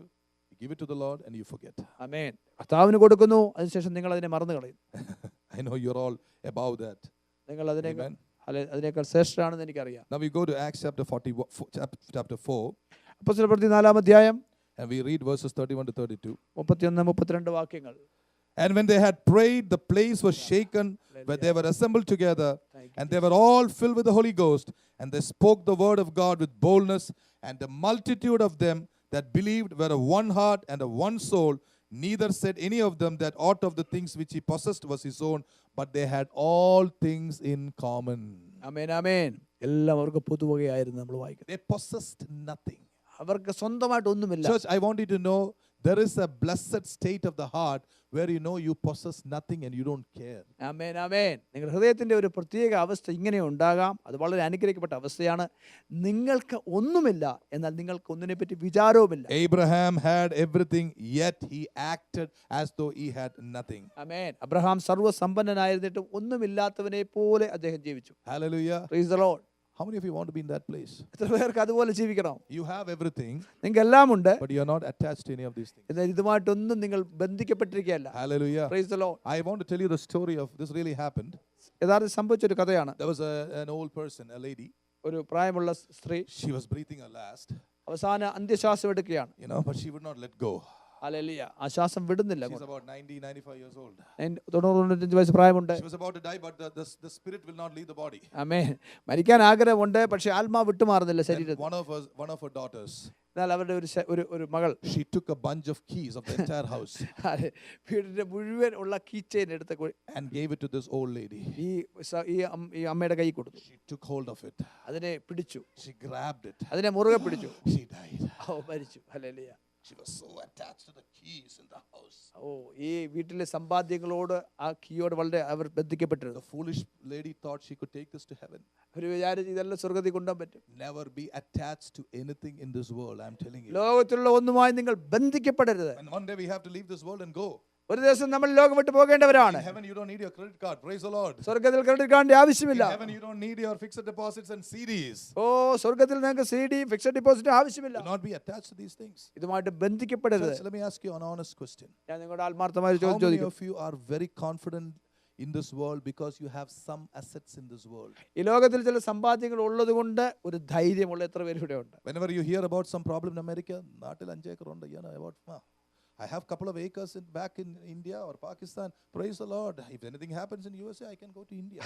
S1: give it to the Lord and you forget.
S3: ആമേൻ. കർത്താവിന് കൊടുക്കുന്നു, അതിനുശേഷം നിങ്ങൾ അതിനെ മറന്നു കളയുന്നു.
S1: I know you're all above that.
S3: നിങ്ങൾ അതിനേക്കാൾ
S1: Amen.
S3: അതിനേക്കാൾ ശ്രേഷ്ഠരാണെന്ന് എനിക്കറിയാം.
S1: Now we go to Acts chapter 4
S3: അപ്പോസ്തലപ്രവൃത്തി 4-ാം അധ്യായം
S1: and we read verses 31 to 32.
S3: 31-32 വാക്യങ്ങൾ.
S1: And when they had prayed, the place was shaken where they were assembled together, and they were all filled with the Holy Ghost, and they spoke the word of God with boldness, and the multitude of them that believed were of one heart and of one soul. Neither said any of them that aught of the things which he possessed was his own, but they had all things in common.
S3: ആമേൻ, ആമേൻ. എല്ലാം അവർക്ക് പൊതുവകയായിരുന്നു. നമ്മൾ വായിക്കുന്നത്
S1: They possessed nothing.
S3: അവർക്ക് സ്വന്തമായിട്ട് ഒന്നുമില്ല.
S1: Church, I want you to know there is a blessed state of the heart where you know you possess nothing and you don't care.
S3: ആമേൻ, ആമേൻ. നിങ്ങളുടെ ഹൃദയത്തിന്റെ ഒരു പ്രത്യേക അവസ്ഥ ഇങ്ങനെ ഉണ്ടാകാം. അത് വളരെ അനുഗ്രഹിക്കപ്പെട്ട അവസ്ഥയാണ്. നിങ്ങൾക്ക് ഒന്നുമില്ല, എന്നാൽ നിങ്ങൾക്ക് ഒന്നിനെ പറ്റി വിചാരവുമില്ല.
S1: Abraham had everything, yet he acted as though he had nothing.
S3: Amen. Abraham സർവ്വസമ്പന്നനായിരുന്നിട്ടും ഒന്നുമില്ലാത്തവനെ പോലെ അദ്ദേഹം ജീവിച്ചു.
S1: Hallelujah.
S3: Praise the Lord.
S1: How many of you want to be in that place?
S3: എത്ര പേർക്ക് അതുപോലെ ജീവിക്കണം?
S1: You have everything,
S3: നിങ്ങൾക്ക് എല്ലാം ഉണ്ട്,
S1: but you are not attached to any of these things.
S3: എന്നാൽ ഇതുമായിട്ടൊന്നും നിങ്ങൾ ബന്ധിക്കപ്പെട്ടിരിക്കുകയല്ല.
S1: Hallelujah.
S3: Praise the Lord.
S1: I want to tell you the story of this really happened.
S3: യഥാർത്ഥത്തിൽ സംഭവിച്ചൊരു കഥയാണ്.
S1: There was an old person, a lady.
S3: ഒരു പ്രായമുള്ള സ്ത്രീ
S1: She was breathing her last,
S3: അവസാന അന്ത്യശ്വാസം എടുക്കുകയാണ്.
S1: but she would not let go.
S3: Hallelujah. ആ ശ്വാസം വിടുന്നില്ല.
S1: She's about 90-95 years old.
S3: 90-95 വയസ്സ് പ്രായമുണ്ട്.
S1: She was about to die, but the spirit will not leave the body.
S3: ആമേൻ. മരിക്കാൻ ആഗ്രഹമുണ്ട്, പക്ഷെ ആത്മാവ് വിട്ടുമാറുന്നില്ല
S1: And
S3: ശരീരത്തിൽ.
S1: one of her daughters,
S3: എന്നാൽ അവരുടെ ഒരു മകൾ
S1: she took a bunch of keys of the entire house
S3: വീടിന്റെ മുഴുവൻ ഉള്ള കീ ചെയിൻ എടുത്ത്
S1: and gave it to this old lady.
S3: ഈ അമ്മയുടെ കൈ കൊടുത്തു.
S1: She took hold of it.
S3: അതിനെ പിടിച്ചു,
S1: She grabbed it.
S3: അതിനെ മുറുകെ പിടിച്ചു.
S1: She died.
S3: മരിച്ചു. Hallelujah.
S1: She was so attached to the keys in the house.
S3: ഈ വീട്ടിലെ സമ്പാദ്യങ്ങളോട് ആ കീയോട് വളരെ അവർ ബന്ധിക്കപ്പെട്ടിരുന്നു.
S1: The foolish lady thought she could take this to heaven.
S3: അവർ വിചാരിച്ചു ഇതെല്ലാം സ്വർഗ്ഗത്തിൽ കൊണ്ടുപോകാൻ പറ്റും.
S1: Never be attached to anything in this world, I'm telling you.
S3: ലോകത്തിലുള്ള ഒന്നുമായി നിങ്ങൾ ബന്ധിക്കപ്പെടരുത്.
S1: And one day we have to leave this world and go.
S3: ഒരു ദിവസം നമ്മൾ ലോകം വിട്ടു പോകേണ്ടവരാണ്.
S1: In heaven you don't need your credit card. Praise the Lord.
S3: സ്വർഗ്ഗത്തിൽ credit കാർഡിന്റെ ആവശ്യമില്ല.
S1: In heaven you don't need your fixed deposits and CDs.
S3: സ്വർഗ്ഗത്തിൽ നിങ്ങൾക്ക് CD ഫിക്സഡ് ഡെപ്പോസിറ്റ് ആവശ്യമില്ല.
S1: Do not be attached to these things.
S3: ഇതുമായിട്ട് ബന്ധിക്കപ്പെടരുത്.
S1: Church, let me ask you an honest question.
S3: ഞാൻ നിങ്ങളുടെ ആത്മാർത്ഥമായ ഒരു
S1: How
S3: ചോദ്യം
S1: many
S3: ചോദിക്കും.
S1: of you are very confident in this world because you have some assets in this world?
S3: ഈ ലോകത്തിൽ ചില സമ്പാദ്യങ്ങൾ ഉള്ളത് കൊണ്ട് ഒരു ധൈര്യമുള്ള എത്ര പേര് ഇവിടെ ഉണ്ട്?
S1: Whenever you hear about some problem in America, നാട്ടിൽ 5 ഏക്കർ ഉണ്ട്, about I have a couple of acres back in India or Pakistan. Praise the Lord. If anything happens in USA, I can go to India.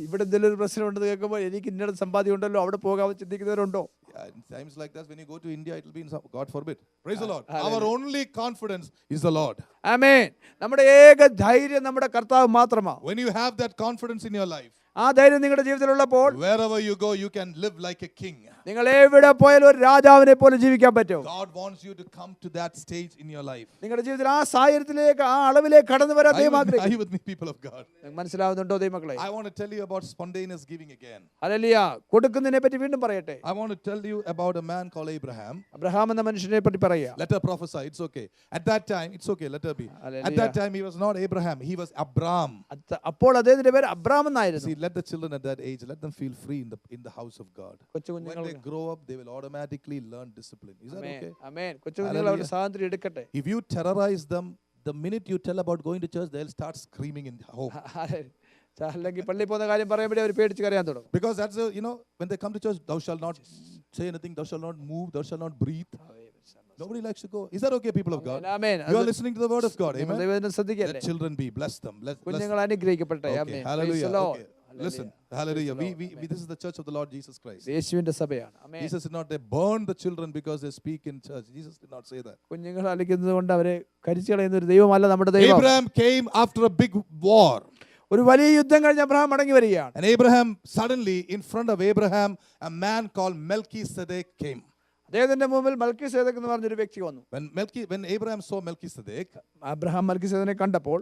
S3: ഇവിടെ എന്തെങ്കിലും ഒരു പ്രശ്നം ഉണ്ടെന്ന് കേൾക്കുമ്പോൾ എനിക്ക് ഇന്ന സമ്പാദ്യം ഉണ്ടല്ലോ, അവിടെ പോകാൻ ചിന്തിക്കുന്നവരുണ്ടോ?
S1: Yeah, in times like that, when you go to India, it will be in some, God forbid. Praise the Lord. Our only confidence is the Lord.
S3: ആമേൻ. നമ്മുടെ ഏക ധൈര്യം നമ്മുടെ കർത്താവ് മാത്രമാണ്.
S1: When you have that confidence in your life,
S3: ആ ധൈര്യം നിങ്ങളുടെ ജീവിതത്തിലുള്ളപ്പോൾ
S1: wherever you go, you can live like a king.
S3: നിങ്ങൾ എവിടെ പോയാലും ഒരു രാജാവിനെ പോലെ ജീവിക്കാൻ പറ്റും.
S1: God wants you to come to that stage in your life.
S3: നിങ്ങളുടെ ജീവിതത്തിൽ ആ സാഹചര്യത്തിലേക്ക്, ആ അളവിലേക്ക് കടന്നു വരാൻ ദൈവം
S1: Are
S3: ആഗ്രഹിക്കുന്നു.
S1: you with me, people of God?
S3: മനസ്സിലാവുന്നുണ്ടോ ദൈവമക്കളെ?
S1: I want to tell you about spontaneous giving again.
S3: Hallelujah. കൊടുക്കുന്നതിനെ പറ്റി വീണ്ടും പറയട്ടെ.
S1: I want to tell you about a man called Abraham.
S3: Abraham എന്ന മനുഷ്യനെ പറ്റി പറയുക.
S1: Let her prophesy. It's okay. At that time, it's okay. Let her be.
S3: Hallelujah.
S1: At that time, he was not Abraham. He was Abram.
S3: അപ്പോൾ അദ്ദേഹത്തിന്റെ പേര് Abram എന്നായിരുന്നു.
S1: See, let the children at that age, let them feel free in the house of God. When they grow up, they will automatically learn discipline. Is that okay?
S3: ആമേൻ. കൊച്ചുകുഞ്ഞുങ്ങൾ അവരുടെ സ്വാതന്ത്ര്യം എടുക്കട്ടെ.
S1: If you terrorize them, the minute you tell about going to church, they'll start screaming in home.
S3: അല്ലെങ്കിൽ പള്ളിയിൽ പോകുന്ന കാര്യം പറയുമ്പോഴേ അവർ പേടിച്ച് കരയാൻ തുടങ്ങും.
S1: Because that's when they come to church, thou shalt not say anything, thou shalt not move, thou shalt not breathe. Nobody likes to go. Is that okay, people of God?
S3: Amen.
S1: You are listening to the word of God. Amen.
S3: Let
S1: children be. Bless them.
S3: കുഞ്ഞുങ്ങൾ അനുഗ്രഹിക്കപ്പെട്ടെ.
S1: Okay. Hallelujah. Okay. Listen. Hallelujah. This is the church of the Lord Jesus Christ.
S3: യേശുവിന്റെ സഭയാണ്. ആമേൻ.
S1: Jesus did not burn the children because they speak in church. Jesus did not say that.
S3: കുഞ്ഞുങ്ങൾ അലിക്കുന്നത് കൊണ്ട് അവരെ കരിച്ചു കളയുന്ന ഒരു ദൈവമല്ല നമ്മുടെ ദൈവം.
S1: Abraham came after a big war.
S3: ഒരു വലിയ യുദ്ധം കഴിഞ്ഞ് അബ്രഹാം മടങ്ങി വരികയാണ്.
S1: And Abraham, suddenly in front of Abraham, a man called Melchizedek came.
S3: അദ്ദേഹത്തിന്റെ മുമ്പിൽ മൽക്കീസേദെക്ക് എന്ന് പറഞ്ഞൊരു വ്യക്തി വന്നു.
S1: When Abraham saw Melchizedek,
S3: Abraham മൽക്കീസേദെക്കിനെ കണ്ടപ്പോൾ,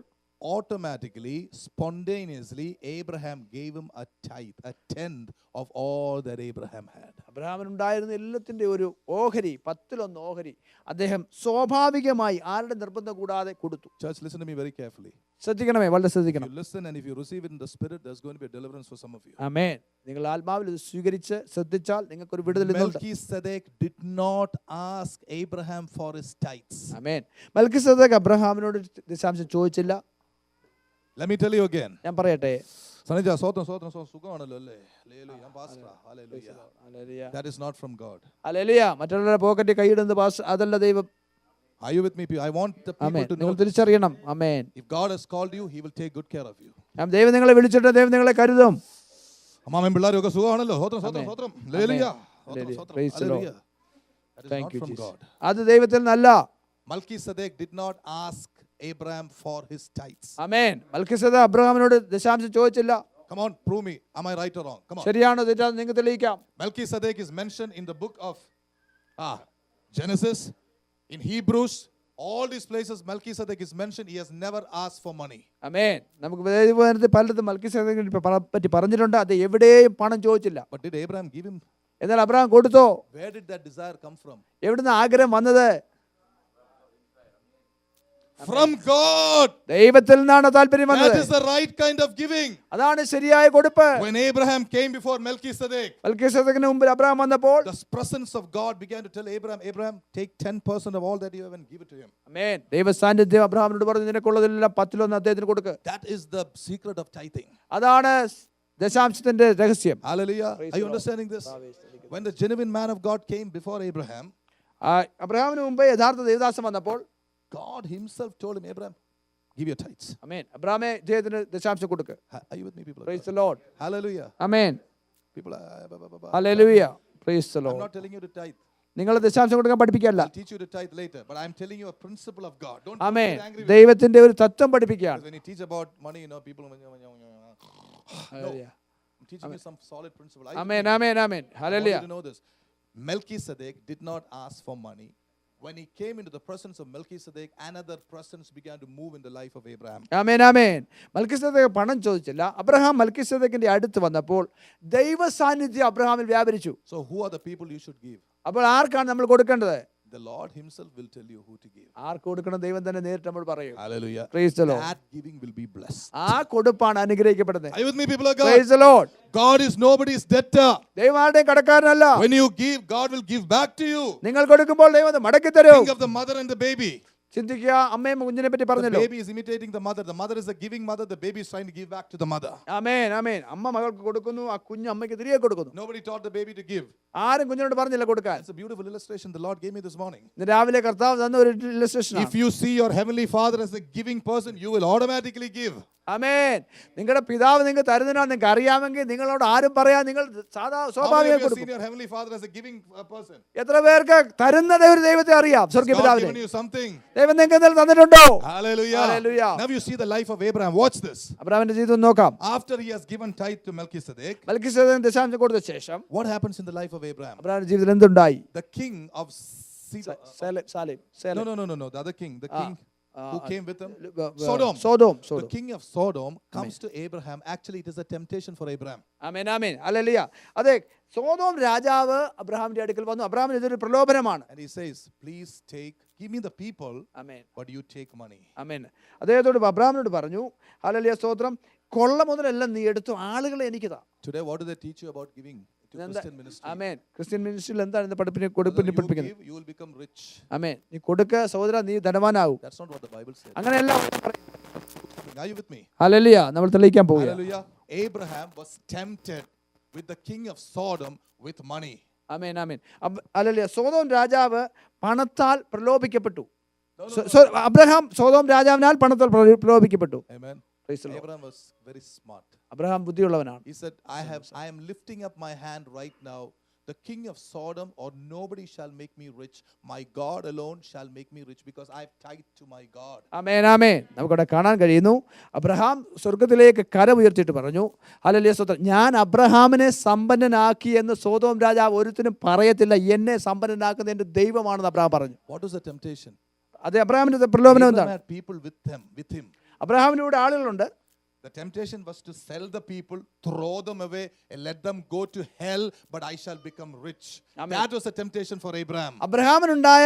S1: automatically, spontaneously, Abraham gave him a tithe, a tenth of all that Abraham had.
S3: അബ്രഹാമിനുണ്ടായിരുന്ന എല്ലാത്തിൻ്റെ ഒരു ഓഹരി, 10 ഓഹരി അദ്ദേഹം സ്വാഭാവികമായി ആരുടെ നിർബന്ധം കൂടാതെ കൊടുത്തു.
S1: Church, listen to me very carefully.
S3: ശ്രദ്ധിക്കണമേ, വളരെ
S1: If
S3: ശ്രദ്ധിക്കണം.
S1: you listen and if you receive it in the spirit, there's going to be a deliverance for some of you.
S3: ആമേൻ. നിങ്ങൾ ആത്മാവിൽ ഇത് സ്വീകരിച്ച് ശ്രദ്ധിച്ചാൽ നിങ്ങൾക്ക് ഒരു വിടുതൽ ഇന്നുണ്ട്.
S1: Melchizedek did not ask Abraham for his tithes.
S3: ആമേൻ. മൽക്കിസേദെക്ക് അബ്രഹാമിനോട് ദശാംശം ചോദിച്ചില്ല.
S1: Let me tell you again.
S3: ഞാൻ പറയട്ടെ.
S1: Sanija, സ്വതന്ത്രം സുഖമാണല്ലോ അല്ലേ? Hallelujah. Pastor, hallelujah. That is not from God.
S3: Hallelujah. മറ്റുള്ളവരുടെ പോക്കറ്റിൽ കൈയിടുന്നത് പാസ്റ്റർ, അതല്ല ദൈവം.
S1: Are you with me? I want the people
S3: amen.
S1: to know.
S3: നിങ്ങൾ തിരിച്ചറിയണം. ആമേൻ.
S1: If God has called you, he will take good care of you.
S3: ദൈവം നിങ്ങളെ വിളിച്ചിട്ട് ദൈവം നിങ്ങളെ കരുതും.
S1: അമ്മാമൻ പിള്ളേരൊക്കെ സുഖമാണല്ലോ? സ്വതന്ത്രം. Hallelujah.
S3: Praise the Lord.
S1: That is
S3: Thank
S1: not
S3: you,
S1: from
S3: Jesus.
S1: God.
S3: അത് ദൈവത്തിൽ നിന്നല്ല.
S1: Melchizedek did not ask Abraham for his tithes.
S3: ആമേൻ. മൽക്കിസേദെക്ക് അബ്രഹാമിനോട് ദശാംശം ചോദിച്ചില്ല.
S1: Come on, prove me. Am I right or wrong? Come on.
S3: ശരിയാണോ തെറ്റാണോ നിങ്ങൾക്ക് തെളിയിക്കാം.
S1: Melchizedek is mentioned in the book of Genesis, in Hebrews, all these places Melchizedek is mentioned. He has never asked for money.
S3: ആമേൻ. നമുക്ക് വേദപുസ്തകത്തിൽ പലയിടത്തും മൽക്കിസേദെക്കിനെ പറ്റി പറഞ്ഞിട്ടുണ്ട്. അത് എവിടെയും പണം ചോദിച്ചില്ല.
S1: But did Abraham give him?
S3: എന്നാൽ അബ്രഹാം കൊടുത്തോ?
S1: Where did that desire come from?
S3: എവിടുന്ന് ആഗ്രഹം വന്നത്?
S1: From God.
S3: ദൈവത്തിൽ നിന്നാണ് താല്പര്യം
S1: That
S3: വന്നത്.
S1: is the right kind of giving.
S3: അതാണ് ശരിയായ കൊടുപ്പ്.
S1: When Abraham came before Melchizedek,
S3: മൽക്കിസേദെക്കിന് മുമ്പിൽ അബ്രഹാം വന്നപ്പോൾ
S1: the presence of God began to tell Abraham, Abraham, take 10% of all that you have and give it to him.
S3: ആമേൻ. ദൈവ സാന്നിധ്യം അബ്രഹാമിനോട് പറഞ്ഞു, നിനക്കുള്ളതെല്ലാം 10 അദ്ദേഹത്തിന് കൊടുക്ക്.
S1: That is the secret of tithing.
S3: അതാണ് ദശാംശത്തിന്റെ രഹസ്യം.
S1: Hallelujah.
S3: Praise
S1: Are you
S3: the Lord.
S1: understanding this? When the genuine man of God came before Abraham,
S3: അബ്രഹാമിന് മുമ്പ് യഥാർത്ഥ ദേവദാസൻ വന്നപ്പോൾ
S1: God himself told him, Abraham, give your tithes.
S3: ആമേൻ. അബ്രഹാമേ ജയത്തിന് ദശാംശം കൊടുക്ക്.
S1: Are you with me, people? of
S3: Praise
S1: God?
S3: the Lord.
S1: Hallelujah.
S3: Amen.
S1: People,
S3: hallelujah. Praise the
S1: I'm
S3: Lord.
S1: not telling you to tithe.
S3: നിങ്ങൾ ദശാംശം കൊടുക്കാൻ പഠിപ്പിക്കല്ല.
S1: I'll teach you to tithe later. But I'm telling you a principle of God. Don't
S3: amen.
S1: get angry with me.
S3: ദൈവത്തിന്റെ ഒരു തത്വം പഠിപ്പിക്കുകയാണ്.
S1: Because when you teach about money, people. No.
S3: Hallelujah.
S1: I'm teaching you some solid principle.
S3: Amen. Amen. Amen.
S1: I want
S3: hallelujah.
S1: you to know this. Melchizedek did not ask for money. When he came into the presence of Melchizedek, another presence began to move in the life of Abraham.
S3: ആമേൻ. ആമേൻ. മൽക്കിസേദെക്ക് പണം ചോദിച്ചില്ല. Abraham മൽക്കിസേദെക്കിന്റെ അടുത്ത് വന്നപ്പോൾ ദൈവ സാന്നിധ്യം അബ്രഹാമിൽ വ്യാപരിച്ചു.
S1: So who are the people you should give?
S3: അപ്പോൾ ആർക്കാണ് നമ്മൾ കൊടുക്കേണ്ടത്?
S1: The Lord himself will tell you who to give.
S3: ആർക്ക് കൊടുക്കണം ദൈവം തന്നെ നേരിട്ട് നമ്മൾ പറയും.
S1: Hallelujah.
S3: Praise the Lord.
S1: That giving will be blessed.
S3: ആ കൊടുപ്പാണ് അനുഗ്രഹിക്കപ്പെടുന്നത്.
S1: Are you with me, people of God?
S3: Praise the Lord.
S1: God is nobody's debtor.
S3: ദൈവം ആരുടെയും കടക്കാരനല്ല.
S1: When you give, God will give back to you.
S3: നിങ്ങൾ കൊടുക്കുമ്പോൾ ദൈവം അത് മടക്കി തരും.
S1: Think of the mother and the baby.
S3: ചിന്തിക്കുക, അമ്മയും കുഞ്ഞിനെ പറ്റി
S1: The
S3: പറഞ്ഞല്ലോ.
S1: baby is imitating the mother. The mother is a giving mother. The baby is trying to give back to the mother.
S3: ആമേൻ. ആമേൻ. അമ്മ മകൾക്ക് കൊടുക്കുന്നു, ആ കുഞ്ഞ് അമ്മയ്ക്ക് തിരികെ കൊടുക്കുന്നു.
S1: Nobody taught the baby to give.
S3: ആരും കുഞ്ഞിനോട് പറഞ്ഞില്ല കൊടുക്കാൻ.
S1: It's a beautiful illustration the Lord gave me this morning.
S3: ഇന്ന് രാവിലെ കർത്താവ് തന്ന ഒരു illustration.
S1: If you see your heavenly Father as a giving person, you will automatically give.
S3: ആമേൻ. നിങ്ങളുടെ പിതാവ് നിങ്ങൾക്ക് തരുന്നതിനാണ് നിങ്ങൾക്ക് അറിയാമെങ്കിൽ നിങ്ങളോട് ആരും പറയാൻ നിങ്ങൾ
S1: How many
S3: സ്വാഭാവികം
S1: of you have
S3: കൊടുക്കും.
S1: seen your heavenly Father as a giving person?
S3: എത്ര പേർക്ക് തരുന്ന ഒരു ദൈവത്തെ അറിയാം?
S1: Has
S3: സ്വർഗ്ഗ
S1: God
S3: പിതാവിനെ
S1: given you something?
S3: ദൈവം നിങ്ങൾക്ക് എന്തെങ്കിലും തന്നിട്ടുണ്ടോ?
S1: Hallelujah.
S3: Hallelujah.
S1: Now you see the life of Abraham. Watch this.
S3: അബ്രഹാമിന്റെ ജീവിതം നോക്കാം.
S1: After he has given tithe to Melchizedek,
S3: മൽക്കിസേദെക്കിന് ദശാംശം കൊടുത്ത ശേഷം
S1: what happens in the life of Abraham?
S3: അബ്രഹാമിന്റെ ജീവിതത്തിൽ എന്തുണ്ടായി?
S1: The king of
S3: Salem.
S1: No. The other king. The king who came with him.
S3: Sodom.
S1: The king of Sodom comes to Abraham. Actually, it is a temptation for Abraham.
S3: Amen. Amen. Hallelujah. അതെ, Sodom രാജാവ് അബ്രഹാമിന്റെ അടുക്കൽ വന്നു. അബ്രഹാമിന് ഇതൊരു പ്രലോഭനമാണ്.
S1: And he says, please give me the people,
S3: amen.
S1: but you take money.
S3: ആമേൻ. അദ്ദേഹത്തോട് അബ്രഹാമിനോട് പറഞ്ഞു, ഹല്ലേലൂയ സ്തോത്രം, കൊള്ള മുതലെല്ലാം നീ എടുത്തു, ആളുകളെ എനിക്ക് താ.
S1: Today, what do they teach you about giving to Christian ministry?
S3: Amen. Christian മിനിസ്ട്രിയിൽ എന്താണ് ഇന്ന്
S1: Whether
S3: കൊടുപ്പിന്
S1: you
S3: പഠിപ്പിക്കുന്നത്?
S1: give, you will become rich.
S3: ആമേൻ. നീ കൊടുക്ക സഹോദര, നീ ധനവാനാവും.
S1: That's not what the Bible says.
S3: അങ്ങനെയല്ല.
S1: Are you with me?
S3: Hallelujah. നമ്മൾ തെളിയിക്കാൻ പോവുക.
S1: Hallelujah. Abraham was tempted with the king of Sodom with money.
S3: Amen. Amen. Hallelujah. Sodom രാജാവ് പണത്താൽ പ്രലോഭിക്കപ്പെട്ടു. അബ്രഹാം സോദോം രാജാവിനാൽ പണത്താൽ പ്രലോഭിക്കപ്പെട്ടു.
S1: Amen. Abraham was very smart.
S3: Abraham ബുദ്ധിയുള്ളവനാണ്.
S1: He said, I am lifting up my hand right now. The king of Sodom or nobody shall make me rich. My God alone shall make me rich because I have tithed to my God.
S3: Amen. ആമേൻ. നമുക്കവിടെ കാണാൻ കഴിയുന്നു, Abraham സ്വർഗ്ഗത്തിലേക്ക് കരം ഉയർത്തിയിട്ട് പറഞ്ഞു, hallelujah സ്തോത്രം, ഞാൻ അബ്രഹാമിനെ സമ്പന്നനാക്കി എന്ന് Sodom രാജാവ് ഒരുത്തിനും പറയത്തില്ല. എന്നെ സമ്പന്നനാക്കുന്ന എൻ്റെ ദൈവമാണെന്ന് അബ്രഹാം പറഞ്ഞു.
S1: What was the temptation?
S3: അതെ, അബ്രഹാമിന്റെ പ്രലോഭനം
S1: Abraham
S3: എന്താണ്?
S1: had people with him.
S3: അബ്രഹാമിലൂടെ ആളുകളുണ്ട്.
S1: The temptation was to sell the people, throw them away, and let them go to hell, but I shall become rich.
S3: Amen.
S1: That was the temptation for Abraham.
S3: അബ്രഹാമിനുണ്ടായ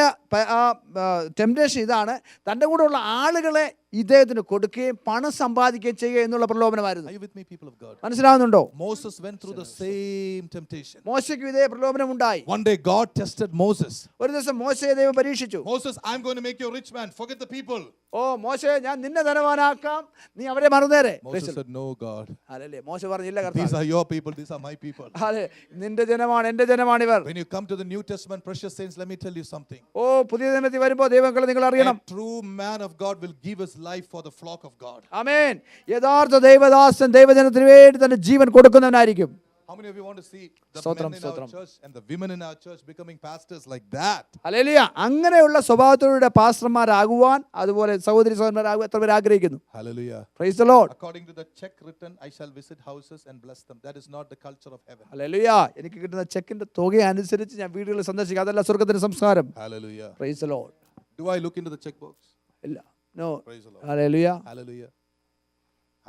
S3: temptation ഇതാണ്, തൻ്റെ കൂടെ ഉള്ള ആളുകളെ ഇദ്ദേഹത്തിന് കൊടുക്കുകയും പണം സമ്പാദിക്കുകയും ചെയ്യുക എന്നുള്ള പ്രലോഭനമായിരുന്നു.
S1: Are you with me, people of God?
S3: മനസ്സിലാവുന്നുണ്ടോ?
S1: Moses went through the same temptation.
S3: മോശയ്ക്കും ഇതേ പ്രലോഭനം ഉണ്ടായി.
S1: One day God tested Moses.
S3: ഒരു ദിവസം മോശയെ ദൈവം പരീക്ഷിച്ചു.
S1: Moses, I'm going to make you a rich man. Forget the people.
S3: ഓ മോശയെ, ഞാൻ നിന്നെ ധനവാനാക്കാം, നീ അവരെ മറന്നേരെ.
S1: Moses said, no, God.
S3: അല്ലേ, മോശ പറഞ്ഞില്ല,
S1: These
S3: കർത്താവേ,
S1: are your people. These are my people.
S3: അതെ, നിന്റെ ജനമാണ്, എന്റെ ജനമാണ് ഇവർ.
S1: When you come to the New Testament, precious saints, let me tell you something.
S3: ഓ പുതിയ ദിനത്തിൽ വരുമ്പോൾ ദൈവങ്ങളെ നിങ്ങൾ അറിയണം.
S1: A true man of God will give his life for the flock of God.
S3: ആമേൻ. യഥാർത്ഥ ദൈവദാസൻ ദൈവജനത്തിന് വേണ്ടി തന്റെ ജീവൻ കൊടുക്കുന്നവനായിരിക്കും.
S1: How many of you want to see the
S3: Stotram,
S1: men in our
S3: stotram.
S1: church and the women in our church becoming pastors like that?
S3: Hallelujah. അങ്ങനെയുള്ള സ്വഭാവത്തോടെ പാസ്റ്റർമാരാകുവാൻ, അതുപോലെ സഹോദരി സഹോദരന്മാരാകുവാൻ എത്ര പേർ ആഗ്രഹിക്കുന്നു?
S1: Hallelujah.
S3: Praise the Lord.
S1: According to the check written, I shall visit houses and bless them. That is not the culture of heaven.
S3: Hallelujah. എനിക്ക് കിട്ടുന്ന ചെക്കിന്റെ തുക അനുസരിച്ച് ഞാൻ വീടുകളിൽ സന്ദർശിക്കുക, അതല്ല സ്വർഗ്ഗത്തിന്റെ സംസ്കാരം.
S1: Hallelujah.
S3: Praise the Lord.
S1: Do I look into the checkbox?
S3: ഇല്ല, no.
S1: Praise the Lord.
S3: Hallelujah.
S1: Hallelujah.